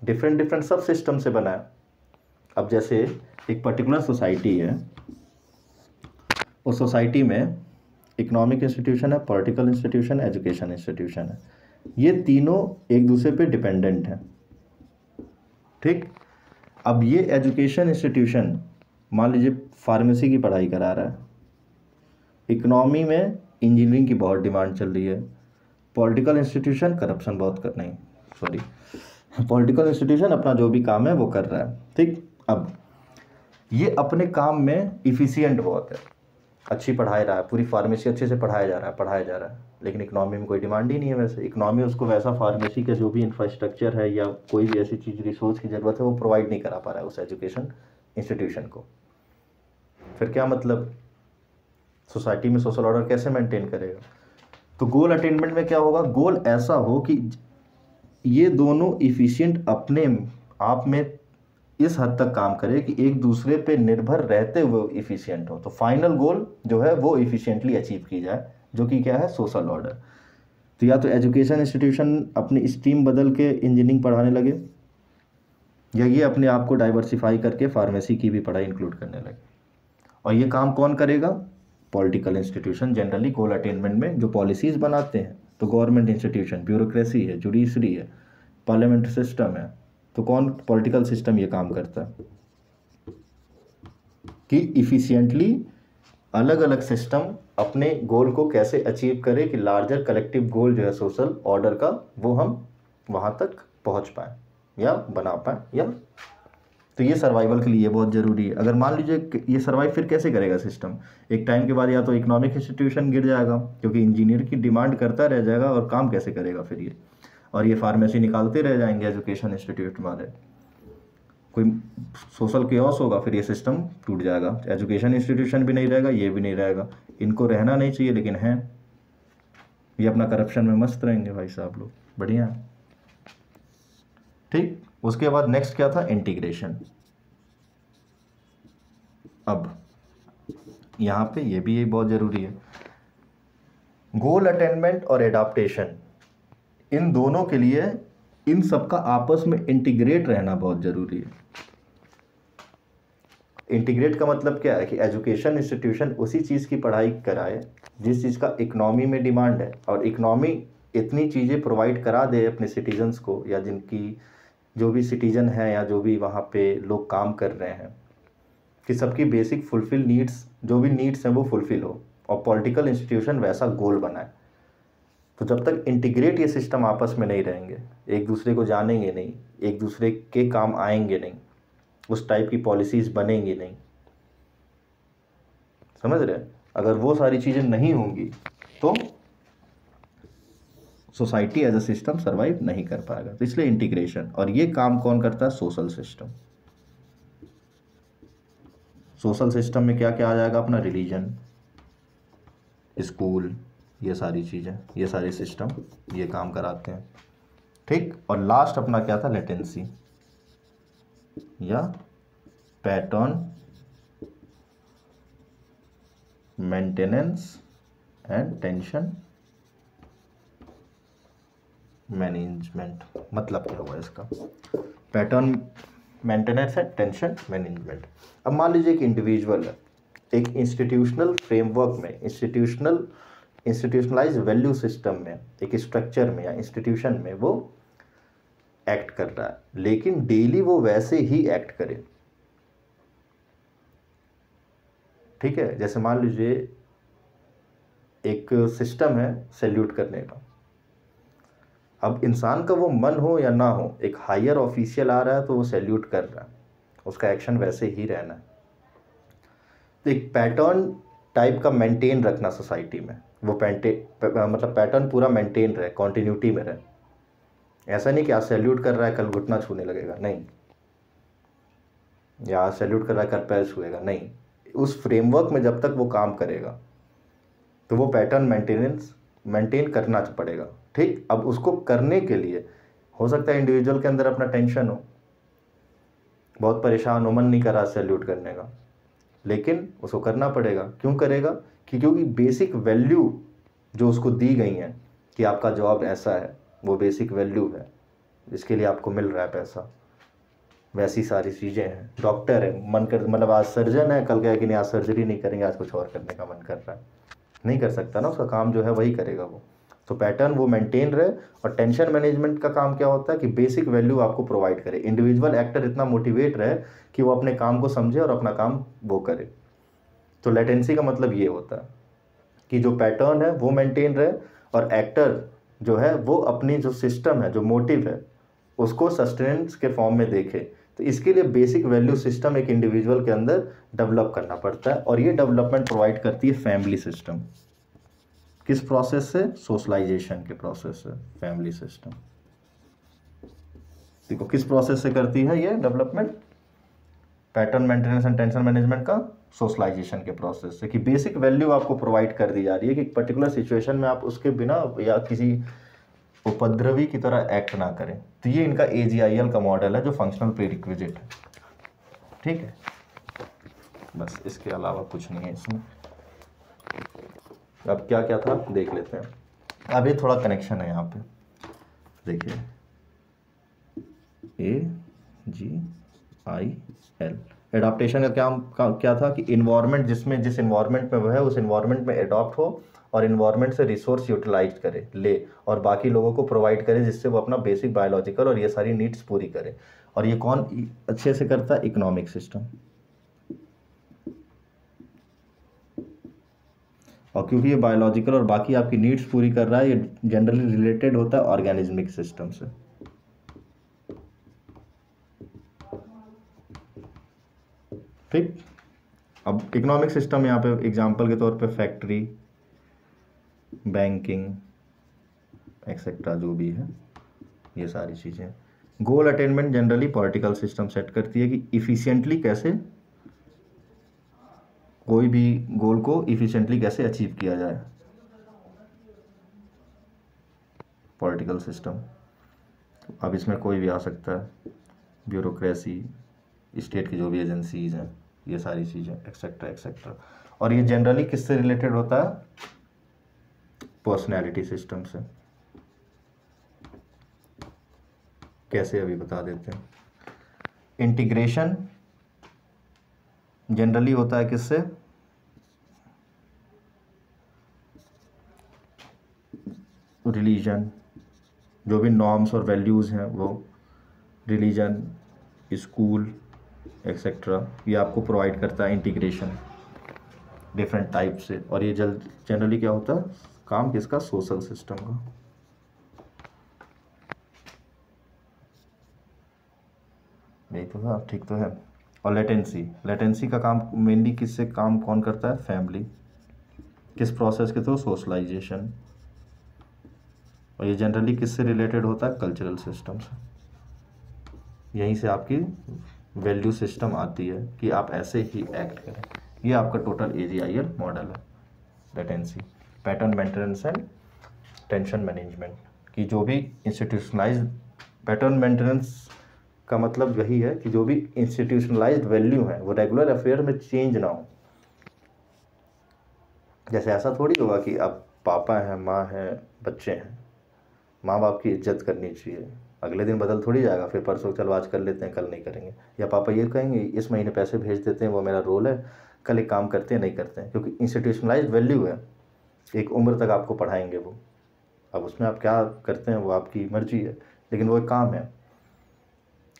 डिफरेंट सब सिस्टम से बना है। अब जैसे एक पर्टिकुलर सोसाइटी है, उस सोसाइटी में इकोनॉमिक इंस्टीट्यूशन है, पॉलिटिकल इंस्टीट्यूशन, एजुकेशन इंस्टीट्यूशन है, ये तीनों एक दूसरे पे डिपेंडेंट हैं, ठीक। अब ये एजुकेशन इंस्टीट्यूशन मान लीजिए फार्मेसी की पढ़ाई करा रहा है, इकोनॉमी में इंजीनियरिंग की बहुत डिमांड चल रही है, पॉलिटिकल इंस्टीट्यूशन करप्शन बहुत कर नहीं सॉरी पॉलिटिकल इंस्टीट्यूशन अपना जो भी काम है वो कर रहा है, ठीक। अब ये अपने काम में इफ़िशियंट बहुत है, अच्छी पढ़ाई रहा है, पूरी फार्मेसी अच्छे से पढ़ाया जा रहा है, लेकिन इकोनॉमी में कोई डिमांड ही नहीं है। वैसे इकोनॉमी उसको वैसा फार्मेसी का जो भी इंफ्रास्ट्रक्चर है या कोई भी ऐसी चीज़ रिसोर्स की ज़रूरत है वो प्रोवाइड नहीं करा पा रहा है उस एजुकेशन इंस्टीट्यूशन को। फिर क्या मतलब, सोसाइटी में सोशल ऑर्डर कैसे मेंटेन करेगा। तो गोल अटेनमेंट में क्या होगा, गोल ऐसा हो कि ये दोनों इफ़िशियंट अपने आप में इस हद तक काम करे कि एक दूसरे पे निर्भर रहते हुए इफ़िशियंट हो। तो फाइनल गोल जो है वो इफ़िशियंटली अचीव की जाए, जो कि क्या है, सोशल ऑर्डर। तो या तो एजुकेशन इंस्टीट्यूशन अपनी स्ट्रीम बदल के इंजीनियरिंग पढ़ाने लगे, या ये अपने आप को डाइवर्सिफाई करके फार्मेसी की भी पढ़ाई इंक्लूड करने लगे। और ये काम कौन करेगा, पॉलिटिकल इंस्टीट्यूशन। जनरली गोल अटेनमेंट में जो पॉलिसीज़ बनाते हैं, तो गवर्नमेंट इंस्टीट्यूशन, ब्यूरोक्रेसी है, जुडिशरी है, पार्लियामेंट्री सिस्टम है, तो कौन, पॉलिटिकल सिस्टम ये काम करता है कि इफ़िशियंटली अलग अलग सिस्टम अपने गोल को कैसे अचीव करे कि लार्जर कलेक्टिव गोल जो है सोशल ऑर्डर का, वो हम वहाँ तक पहुँच पाए या बना पाए। या तो ये सर्वाइवल के लिए बहुत ज़रूरी है। अगर मान लीजिए ये सर्वाइव फिर कैसे करेगा सिस्टम, एक टाइम के बाद या तो इकोनॉमिक इंस्टीट्यूशन गिर जाएगा क्योंकि इंजीनियर की डिमांड करता रह जाएगा, और काम कैसे करेगा फिर ये, और ये फार्मेसी निकालते रह जाएंगे एजुकेशन इंस्टीट्यूट वाले, कोई सोशल केओस होगा, फिर ये सिस्टम टूट जाएगा, एजुकेशन इंस्टीट्यूशन भी नहीं रहेगा, ये भी नहीं रहेगा। इनको रहना नहीं चाहिए लेकिन हैं, ये अपना करप्शन में मस्त रहेंगे भाई साहब लोग, बढ़िया, ठीक। उसके बाद नेक्स्ट क्या था, इंटीग्रेशन। अब यहाँ पे ये भी बहुत ज़रूरी है, गोल अटेनमेंट और एडाप्टेशन, इन दोनों के लिए इन सब का आपस में इंटीग्रेट रहना बहुत ज़रूरी है। इंटीग्रेट का मतलब क्या है कि एजुकेशन इंस्टीट्यूशन उसी चीज़ की पढ़ाई कराए जिस चीज़ का इकोनॉमी में डिमांड है, और इकोनॉमी इतनी चीज़ें प्रोवाइड करा दे अपने सिटीजन्स को, या जिनकी जो भी सिटीजन है या जो भी वहाँ पे लोग काम कर रहे हैं, कि सबकी बेसिक फुलफिल नीड्स, जो भी नीड्स हैं वो फुलफिल हो, और पॉलिटिकल इंस्टीट्यूशन वैसा गोल बनाए। तो जब तक इंटीग्रेट ये सिस्टम आपस में नहीं रहेंगे, एक दूसरे को जानेंगे नहीं, एक दूसरे के काम आएंगे नहीं, उस टाइप की पॉलिसीज़ बनेंगी नहीं, समझ रहे हैं? अगर वो सारी चीज़ें नहीं होंगी तो society as a system survive नहीं कर पाएगा। तो इसलिए इंटीग्रेशन, और ये काम कौन करता है? Social system. सोशल सिस्टम में क्या क्या आ जाएगा? अपना रिलीजन, स्कूल, ये सारी चीज़ें, ये सारे सिस्टम ये काम कराते हैं, ठीक। और लास्ट अपना क्या था? लेटेंसी या pattern maintenance and tension management. मतलब क्या हुआ इसका? Pattern maintenance and tension management. अब मान लीजिए एक इंडिविजुअल है, एक इंस्टीट्यूशनल फ्रेमवर्क में, इंस्टीट्यूशनलाइज वैल्यू सिस्टम में, एक स्ट्रक्चर में या इंस्टीट्यूशन में वो एक्ट कर रहा है, लेकिन डेली वो वैसे ही एक्ट करे, ठीक है। जैसे मान लीजिए एक सिस्टम है सैल्यूट करने का, अब इंसान का वो मन हो या ना हो, एक हायर ऑफिशियल आ रहा है तो वो सैल्यूट कर रहा है, उसका एक्शन वैसे ही रहना है। तो एक पैटर्न टाइप का मेंटेन रखना सोसाइटी में, वो मतलब पैटर्न पूरा मेंटेन रहे, कॉन्टिन्यूटी में रहे। ऐसा नहीं कि आज सैल्यूट कर रहा है कल घुटना छूने लगेगा, नहीं, या आज सैल्यूट कर रहा है कल पैर छुएगा, नहीं। उस फ्रेमवर्क में जब तक वो काम करेगा तो वो पैटर्न मेंटेन करना पड़ेगा, ठीक। अब उसको करने के लिए हो सकता है इंडिविजुअल के अंदर अपना टेंशन हो, बहुत परेशान हो, मन नहीं कर रहा सैल्यूट करने का, लेकिन उसको करना पड़ेगा। क्यों करेगा? क्योंकि बेसिक वैल्यू जो उसको दी गई हैं कि आपका जॉब ऐसा है, वो बेसिक वैल्यू है, इसके लिए आपको मिल रहा है पैसा, वैसी सारी चीज़ें हैं। डॉक्टर है, मन कर, मतलब आज सर्जन है, कल कहे कि नहीं आज सर्जरी नहीं करेंगे, आज कुछ और करने का मन कर रहा है, नहीं कर सकता ना, उसका काम जो है वही करेगा वो। तो पैटर्न वो मेंटेन रहे। और टेंशन मैनेजमेंट का काम क्या होता है कि बेसिक वैल्यू आपको प्रोवाइड करे, इंडिविजुअल एक्टर इतना मोटिवेट रहे कि वो अपने काम को समझे और अपना काम वो करे। तो लेटेंसी का मतलब ये होता है कि जो पैटर्न है वो मेंटेन रहे, और एक्टर जो है वो अपनी जो सिस्टम है, जो मोटिव है, उसको सस्टेनेंस के फॉर्म में देखे। तो इसके लिए बेसिक वैल्यू सिस्टम एक इंडिविजुअल के अंदर डेवलप करना पड़ता है, और ये डेवलपमेंट प्रोवाइड करती है फैमिली सिस्टम। किस प्रोसेस से? सोशलाइजेशन के प्रोसेस से फैमिली सिस्टम। देखो किस प्रोसेस से करती है ये development? Pattern maintenance and tension management का सोशलाइजेशन के प्रोसेस से, कि बेसिक वैल्यू आपको प्रोवाइड कर दी जा रही है कि एक पर्टिकुलर सिचुएशन में आप उसके बिना या किसी उपद्रवी की तरह एक्ट ना करें। तो ये इनका AGIL का मॉडल है जो फंक्शनल प्रीरिक्विजिट है, ठीक है। बस इसके अलावा कुछ नहीं है इसमें। अब क्या क्या था देख लेते हैं। अब ये थोड़ा कनेक्शन है यहाँ पे, देखिए AGIL। एडाप्टेशन का क्या था कि इन्वायरमेंट, जिस इन्वायरमेंट में वह है उस इन्वायरमेंट में एडॉप्ट हो, और इन्वायरमेंट से रिसोर्स यूटिलाइज करे, ले, और बाकी लोगों को प्रोवाइड करे, जिससे वो अपना बेसिक बायोलॉजिकल और ये सारी नीड्स पूरी करे। और ये कौन अच्छे से करता है? Economic system. और क्योंकि ये बायोलॉजिकल और बाकी आपकी नीड्स पूरी कर रहा है, ये जनरली रिलेटेड होता है ऑर्गेनिज्मिक सिस्टम से। ठीक। अब इकोनॉमिक सिस्टम यहाँ पे एग्जांपल के तौर पे फैक्ट्री, बैंकिंग एक्सेट्रा जो भी है, ये सारी चीज़ें। Goal attainment generally political system set करती है कि इफ़िशिएंटली कैसे कोई भी गोल को इफ़िशिएंटली कैसे अचीव किया जाए, पॉलिटिकल सिस्टम। अब इसमें कोई भी आ सकता है, ब्यूरोक्रेसी, स्टेट की जो भी एजेंसीज हैं, ये सारी चीज़ें एक्सेट्रा एक्सेट्रा। और ये जनरली किससे रिलेटेड होता है? पर्सनैलिटी सिस्टम से। कैसे अभी बता देते हैं। इंटीग्रेशन जनरली होता है किससे, रिलीजन, जो भी नॉर्म्स और वैल्यूज़ हैं वो रिलीजन, स्कूल एक्सेट्रा, ये आपको प्रोवाइड करता है इंटीग्रेशन डिफरेंट टाइप से। और ये जनरली क्या होता है, काम किसका, सोशल सिस्टम का। यही तो है, ठीक तो है। और लेटेंसी का काम मेनली किससे काम कौन करता है, फैमिली, किस प्रोसेस के थ्रू, सोशलाइजेशन। और ये जनरली किससे रिलेटेड होता है, कल्चरल सिस्टम से। यहीं से आपकी वैल्यू सिस्टम आती है कि आप ऐसे ही एक्ट करें। ये आपका टोटल AGIL मॉडल है। Latency, pattern maintenance and tension management की जो भी इंस्टीट्यूशनलाइज्ड, पैटर्न मेंटेनेंस का मतलब यही है कि जो भी इंस्टीट्यूशनलाइज्ड वैल्यू है वो रेगुलर अफेयर में चेंज ना हो। जैसे ऐसा थोड़ी होगा कि अब पापा हैं, माँ है, बच्चे हैं, माँ बाप की इज्जत करनी चाहिए, अगले दिन बदल थोड़ी जाएगा, फिर परसों चलो आज कर लेते हैं कल नहीं करेंगे। या पापा ये कहेंगे इस महीने पैसे भेज देते हैं, वो मेरा रोल है, कल एक काम करते हैं नहीं करते हैं, क्योंकि इंस्टीट्यूशनलाइज्ड वैल्यू है। एक उम्र तक आपको पढ़ाएंगे वो, अब उसमें आप क्या करते हैं वो आपकी मर्जी है, लेकिन वो एक काम है।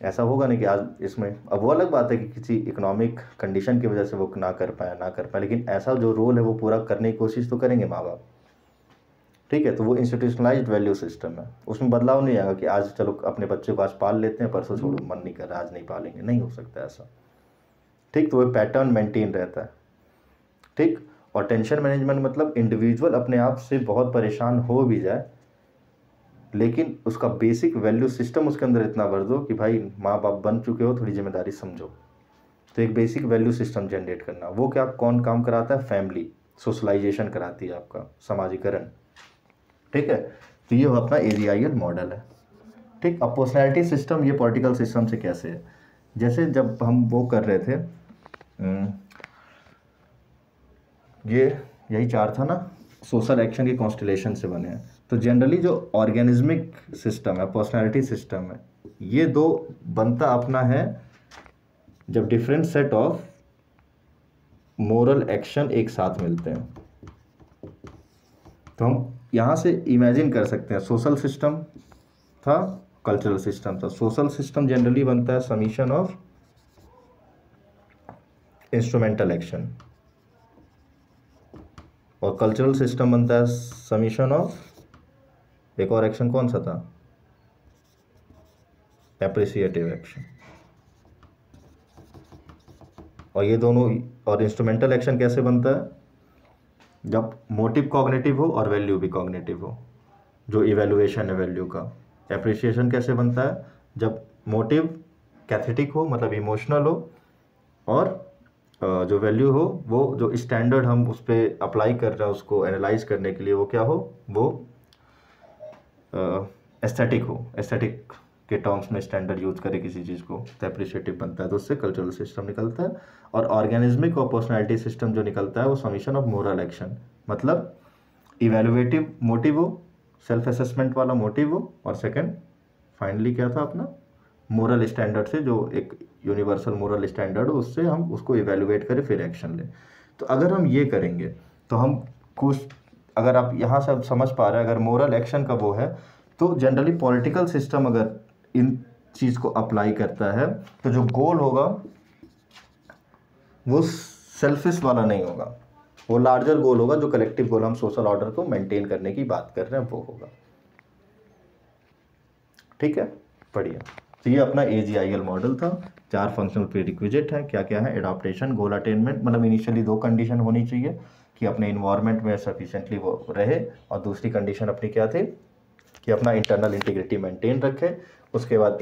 ऐसा होगा नहीं कि आज इसमें, अब वो अलग बात है कि किसी इकोनॉमिक कंडीशन की वजह से वो ना कर पाए, लेकिन ऐसा जो रोल है वो पूरा करने की कोशिश तो करेंगे माँ बाप। ठीक है, तो वो इंस्टीट्यूशनलाइज्ड वैल्यू सिस्टम है, उसमें बदलाव नहीं आएगा कि आज चलो अपने बच्चे को आज पाल लेते हैं, परसों छोड़ो मन नहीं कर रहा आज नहीं पालेंगे, नहीं हो सकता ऐसा। ठीक, तो वो पैटर्न मेंटेन रहता है। ठीक, और टेंशन मैनेजमेंट मतलब इंडिविजुअल अपने आप से बहुत परेशान हो भी जाए, लेकिन उसका बेसिक वैल्यू सिस्टम उसके अंदर इतना भर दो कि भाई माँ बाप बन चुके हो, थोड़ी जिम्मेदारी समझो। तो एक बेसिक वैल्यू सिस्टम जनरेट करना, वो क्या कौन काम कराता है, फैमिली, सोशलाइजेशन कराती है, आपका समाजीकरण। ठीक है, तो ये अपना AGIL मॉडल है। ठीक, अब पर्सनैलिटी सिस्टम ये पॉलिटिकल सिस्टम से कैसे है, जैसे जब हम वो कर रहे थे, ये यही चार था ना, सोशल एक्शन के कॉन्स्टलेशन से बने हैं। तो जनरली जो ऑर्गेनिज्मिक सिस्टम है, पर्सनैलिटी सिस्टम है, ये दो बनता अपना है जब different set of moral action एक साथ मिलते हैं। तो हम यहाँ से इमेजिन कर सकते हैं, सोशल सिस्टम था, कल्चरल सिस्टम था। सोशल सिस्टम जनरली बनता है समीशन ऑफ इंस्ट्रूमेंटल एक्शन, और कल्चरल सिस्टम बनता है समीशन ऑफ एक और एक्शन, कौन सा था, एप्रिसिएटिव एक्शन। और ये दोनों, और इंस्ट्रूमेंटल एक्शन कैसे बनता है, जब मोटिव कॉग्निटिव हो और वैल्यू भी कॉग्निटिव हो, जो इवैल्यूएशन है वैल्यू का। एप्रिसिएशन कैसे बनता है, जब मोटिव कैथेटिक हो मतलब इमोशनल हो, और जो वैल्यू हो वो जो स्टैंडर्ड हम उस पर अप्लाई कर रहे हैं उसको एनालाइज करने के लिए, वो क्या हो, वो एस्थेटिक हो, एस्थेटिक के टर्म्स में स्टैंडर्ड यूज करे किसी चीज़ को, तो एप्रिशिएटिव बनता है। तो उससे कल्चरल सिस्टम निकलता है। और ऑर्गेनिज्मिक और पर्सनैलिटी सिस्टम जो निकलता है वो समीशन ऑफ मोरल एक्शन, मतलब इवेलुएटिव मोटिव हो, सेल्फ असेसमेंट वाला मोटिव हो, और सेकंड फाइनली क्या था अपना, मोरल स्टैंडर्ड से, जो एक यूनिवर्सल मोरल स्टैंडर्ड हो, उससे हम उसको इवेलुएट करें फिर एक्शन लें। तो अगर हम ये करेंगे तो हम कुछ, अगर आप यहाँ से अब समझ पा रहे हैं, अगर मोरल एक्शन का वो है, तो जनरली पॉलिटिकल सिस्टम अगर इन चीज़ को अप्लाई करता है तो जो गोल होगा वो सेल्फिश वाला नहीं होगा, वो लार्जर गोल होगा, जो कलेक्टिव गोल हम सोशल ऑर्डर को मेंटेन करने की बात कर रहे हैं वो होगा। ठीक है, बढ़िया। तो ये अपना AGIL मॉडल था। 4 फंक्शनल प्रीरिक्विजिट है, क्या क्या है, एडॉप्टेशन, गोल अटेनमेंट, मतलब इनिशियली 2 कंडीशन होनी चाहिए कि अपने इन्वायरमेंट में सफिशिएंटली वो रहे, और दूसरी कंडीशन अपनी क्या थी कि अपना इंटरनल इंटीग्रिटी मेंटेन रखे। उसके बाद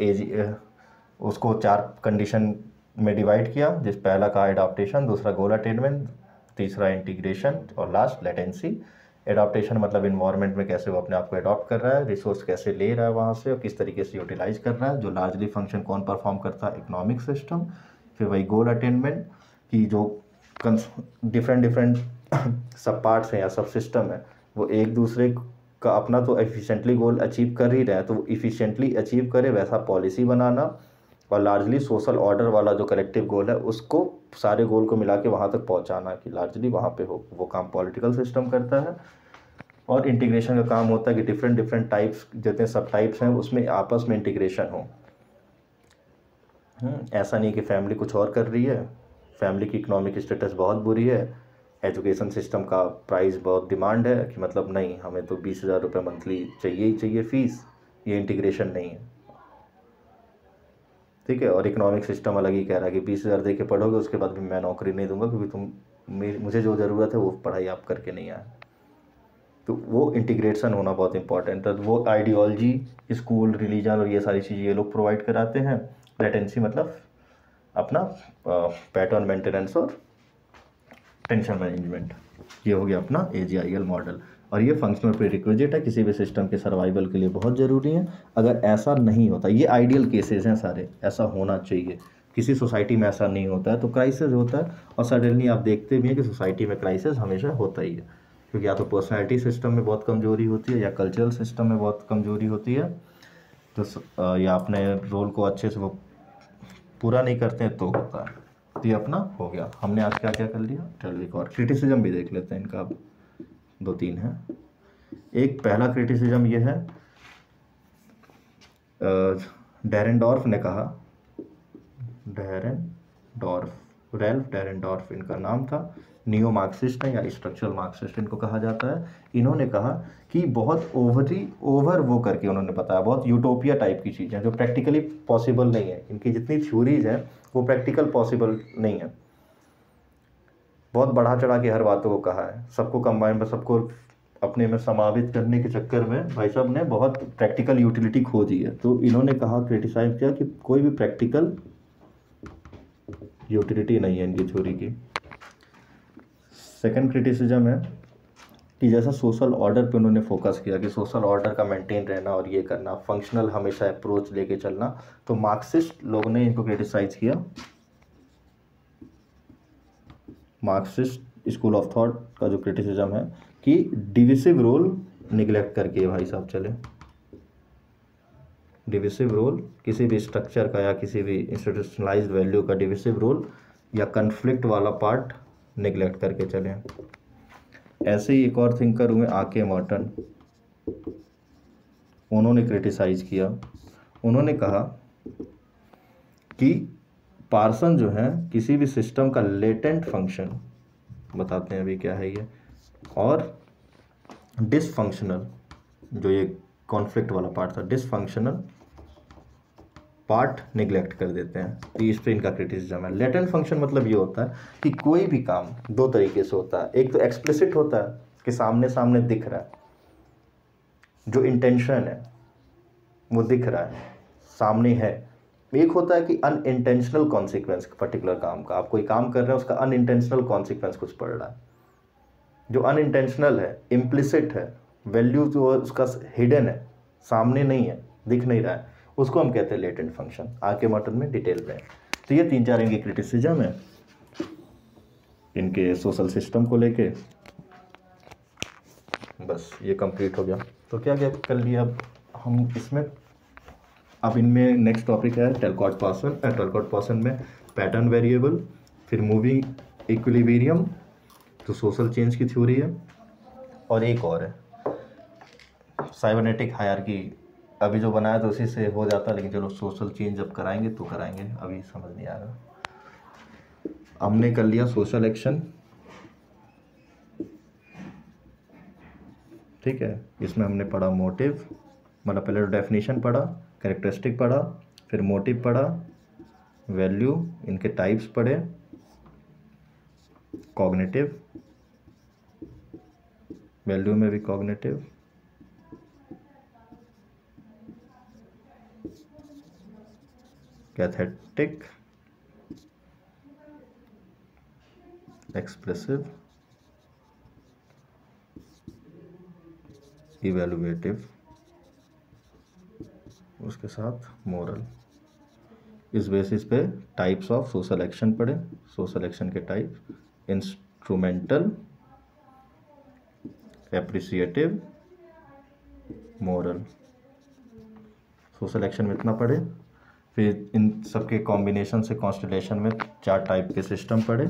उसको 4 कंडीशन में डिवाइड किया, जिस पहला का एडॉप्टेशन, दूसरा गोल अटेनमेंट, तीसरा इंटीग्रेशन, और लास्ट लेटेंसी। एडॉप्टेशन मतलब इन्वायरमेंट में कैसे वो अपने आप को अडॉप्ट कर रहा है, रिसोर्स कैसे ले रहा है वहाँ से, और किस तरीके से यूटिलाइज कर रहा है, जो लार्जली फंक्शन कौन परफॉर्म करता है, इकोनॉमिक सिस्टम। फिर वही गोल अटेनमेंट की जो डिफरेंट सब पार्ट्स हैं या सब सिस्टम है, वो एक दूसरे का अपना तो एफिशिएंटली गोल अचीव कर ही रहे हैं, तो इफिशिएंटली अचीव करे वैसा पॉलिसी बनाना, और लार्जली सोशल ऑर्डर वाला जो कलेक्टिव गोल है उसको सारे गोल को मिला के वहाँ तक पहुँचाना कि लार्जली वहाँ पे हो, वो काम पॉलिटिकल सिस्टम करता है। और इंटीग्रेशन का काम होता है कि डिफरेंट डिफरेंट टाइप्स जितने सब टाइप्स हैं उसमें आपस में इंटीग्रेशन हो। ऐसा नहीं कि फैमिली कुछ और कर रही है, फैमिली की इकोनॉमिक स्टेटस बहुत बुरी है, एजुकेशन सिस्टम का प्राइस बहुत डिमांड है कि मतलब नहीं हमें तो 20,000 रुपये मंथली चाहिए ही चाहिए फीस, ये इंटीग्रेशन नहीं है। ठीक है, और इकोनॉमिक सिस्टम अलग ही कह रहा है कि 20,000 दे के पढ़ोगे उसके बाद भी मैं नौकरी नहीं दूंगा क्योंकि मुझे जो ज़रूरत है वो पढ़ाई आप करके नहीं आए। तो वो इंटीग्रेशन होना बहुत इंपॉर्टेंट है। वो आइडियोलॉजी, स्कूल, रिलीजन और ये सारी चीज़ें ये लोग प्रोवाइड कराते हैं। लेटेंसी मतलब अपना पैटर्न मेंटेनेंस और टेंशन मैनेजमेंट, ये हो गया अपना AGIL मॉडल। और ये फंक्शनल प्रीरिक्विजिट है, किसी भी सिस्टम के सर्वाइवल के लिए बहुत ज़रूरी है। अगर ऐसा नहीं होता, ये आइडियल केसेस हैं सारे, ऐसा होना चाहिए, किसी सोसाइटी में ऐसा नहीं होता है तो क्राइसिस होता है। और सडनली आप देखते भी हैं कि सोसाइटी में क्राइसिस हमेशा होता ही है, क्योंकि या तो पर्सनैलिटी सिस्टम में बहुत कमज़ोरी होती है या कल्चरल सिस्टम में बहुत कमज़ोरी होती है, तो या अपने रोल को अच्छे से वो पूरा नहीं करते हैं तो होता है। तो ये अपना हो गया, हमने आज क्या क्या कर लिया। चलो एक और क्रिटिसिज्म भी देख लेते हैं, इनका अब 2-3 है। एक पहला क्रिटिसिज्म ये है, डेरेंडॉर्फ ने कहा, रैल्फ डेरेंडॉर्फ इनका नाम था, नियो मार्क्सिस्ट है या स्ट्रक्चरल मार्क्सिस्ट इनको कहा जाता है। इन्होंने कहा कि बहुत ओवर वो करके उन्होंने बताया, बहुत यूटोपिया टाइप की चीज़ें जो प्रैक्टिकली पॉसिबल नहीं है। इनकी जितनी थ्योरीज हैं वो प्रैक्टिकल पॉसिबल नहीं है। बहुत बढ़ा चढ़ा के हर बातों को कहा है, सबको कंबाइन में, सबको अपने में समावित करने के चक्कर में भाई साहब ने बहुत प्रैक्टिकल यूटिलिटी खो दी है। तो इन्होंने कहा, क्रिटिसाइज किया कि कोई भी प्रैक्टिकल यूटिलिटी नहीं है इनकी थ्योरी की। सेकंड क्रिटिसिज्म है कि जैसा सोशल ऑर्डर पे उन्होंने फोकस किया कि सोशल ऑर्डर का मेंटेन रहना और ये करना, फंक्शनल हमेशा अप्रोच लेके चलना, तो मार्क्सिस्ट लोग ने इनको क्रिटिसाइज किया। मार्क्सिस्ट स्कूल ऑफ थॉट का जो क्रिटिसिज्म है कि डिविसिव रोल निगलेक्ट करके भाई साहब चले। डिविसिव रोल किसी भी स्ट्रक्चर का या किसी भी इंस्टीट्यूशनलाइज्ड वैल्यू का डिविसिव रोल या कन्फ्लिक्ट वाला पार्ट निगलेक्ट करके चलें। ऐसे ही एक और थिंकर हुए आके मॉर्टन, उन्होंने क्रिटिसाइज किया। उन्होंने कहा कि पार्सन जो है किसी भी सिस्टम का लेटेंट फंक्शन, बताते हैं अभी क्या है ये, और डिसफंक्शनल, जो ये कॉन्फ्लिक्ट वाला पार्ट था, डिसफंक्शनल पार्ट निगलेक्ट कर देते हैं। तो इस पे इनका क्रिटिसिज्म है। लेटेंट फंक्शन मतलब ये होता है कि कोई भी काम दो तरीके से होता है। एक तो एक्सप्लिसिट होता है कि सामने सामने दिख रहा है, जो इंटेंशन है वो दिख रहा है, सामने है। एक होता है कि अनइंटेंशनल कॉन्सिक्वेंस पर्टिकुलर काम का, आप कोई काम कर रहे हैं उसका अनइंटेंशनल कॉन्सिक्वेंस कुछ पड़ रहा है। जो अनइंटेंशनल है, इम्प्लिसिट है, वैल्यू जो उसका हिडन है, सामने नहीं है, दिख नहीं रहा है, उसको हम कहते हैं लेटेंट फंक्शन। आके मॉर्टन में डिटेल में। तो ये 3-4 इनकी क्रिटिसिज्म है इनके सोशल सिस्टम को लेके। बस ये कंप्लीट हो गया। तो क्या क्या कर लिया अब हम इसमें। अब इनमें नेक्स्ट टॉपिक है टैलकॉट पार्सन में पैटर्न वेरिएबल, फिर मूविंग इक्विलिब्रियम, तो सोशल चेंज की थ्योरी है, और एक और है साइबरनेटिक हायरार्की। अभी जो बनाया तो उसी से हो जाता, लेकिन चलो सोशल चेंज जब कराएंगे तो कराएंगे, अभी समझ नहीं आ रहा। हमने कर लिया सोशल एक्शन, ठीक है। इसमें हमने पढ़ा मोटिव, मतलब पहले डेफिनेशन पढ़ा, कैरेक्टरिस्टिक पढ़ा, फिर मोटिव पढ़ा, वैल्यू, इनके टाइप्स पढ़े, कॉग्निटिव, वैल्यू में भी कॉग्निटिव, कैथेटिक, एक्सप्रेसिव, इवैल्यूएटिव, उसके साथ मोरल। इस बेसिस पे टाइप्स ऑफ सोशल एक्शन पढ़े, सोशल एक्शन के type, instrumental, appreciative, moral. Social action में इतना पढ़े, फिर इन सबके कॉम्बिनेशन से कॉन्स्टलेशन में 4 टाइप के सिस्टम पड़े,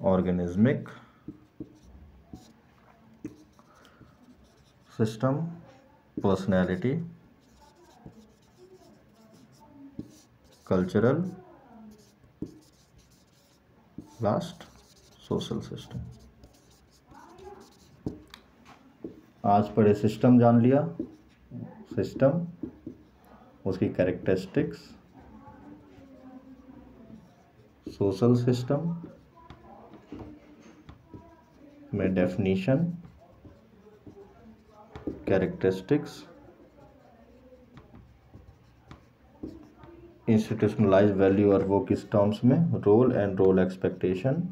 organismic system, personality, cultural, last social system. आज पढ़े सिस्टम जान लिया, सिस्टम उसकी कैरेक्टरिस्टिक्स, सोशल सिस्टम में डेफिनीशन, कैरेक्टरिस्टिक्स, इंस्टीट्यूशनलाइज्ड वैल्यू और वो किस टर्म्स में, रोल एंड रोल एक्सपेक्टेशन,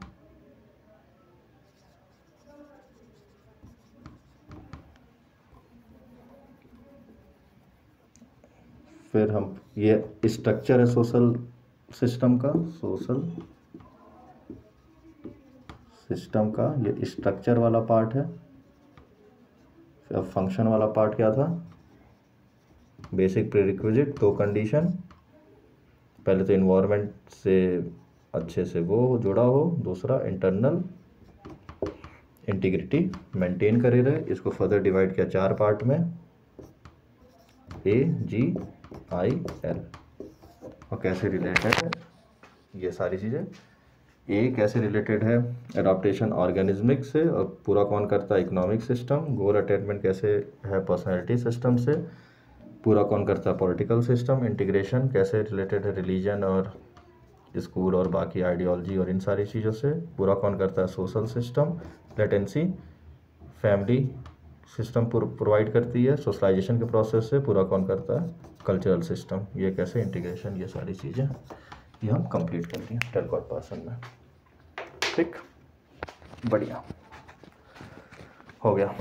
फिर हम ये स्ट्रक्चर है सोशल सिस्टम का, सोशल सिस्टम का ये स्ट्रक्चर वाला पार्ट है। फिर अब फंक्शन वाला पार्ट क्या था, बेसिक प्रीरिक्विजिट 2 कंडीशन, पहले तो इन्वायरमेंट से अच्छे से वो जुड़ा हो, दूसरा इंटरनल इंटीग्रिटी मेंटेन करे रहे। इसको फर्दर डिवाइड किया 4 पार्ट में, AGIL, और कैसे रिलेटेड है ये सारी चीज़ें। ए कैसे रिलेटेड है एडाप्टेशन ऑर्गेनिज्मिक से, और पूरा कौन करता है इकोनॉमिक सिस्टम। गोल अटेनमेंट कैसे है पर्सनैलिटी सिस्टम से, पूरा कौन करता है पॉलिटिकल सिस्टम। इंटीग्रेशन कैसे रिलेटेड है रिलीजन और स्कूल और बाकी आइडियोलॉजी और इन सारी चीज़ों से, पूरा कौन करता है social system. Latency family system provide करती है सोशलाइजेशन के प्रोसेस से, पूरा कौन करता है कल्चरल सिस्टम। ये कैसे इंटीग्रेशन, ये सारी चीज़ें ये हम कंप्लीट कर लिए टेलकॉट पर्सन में। ठीक, बढ़िया हो गया।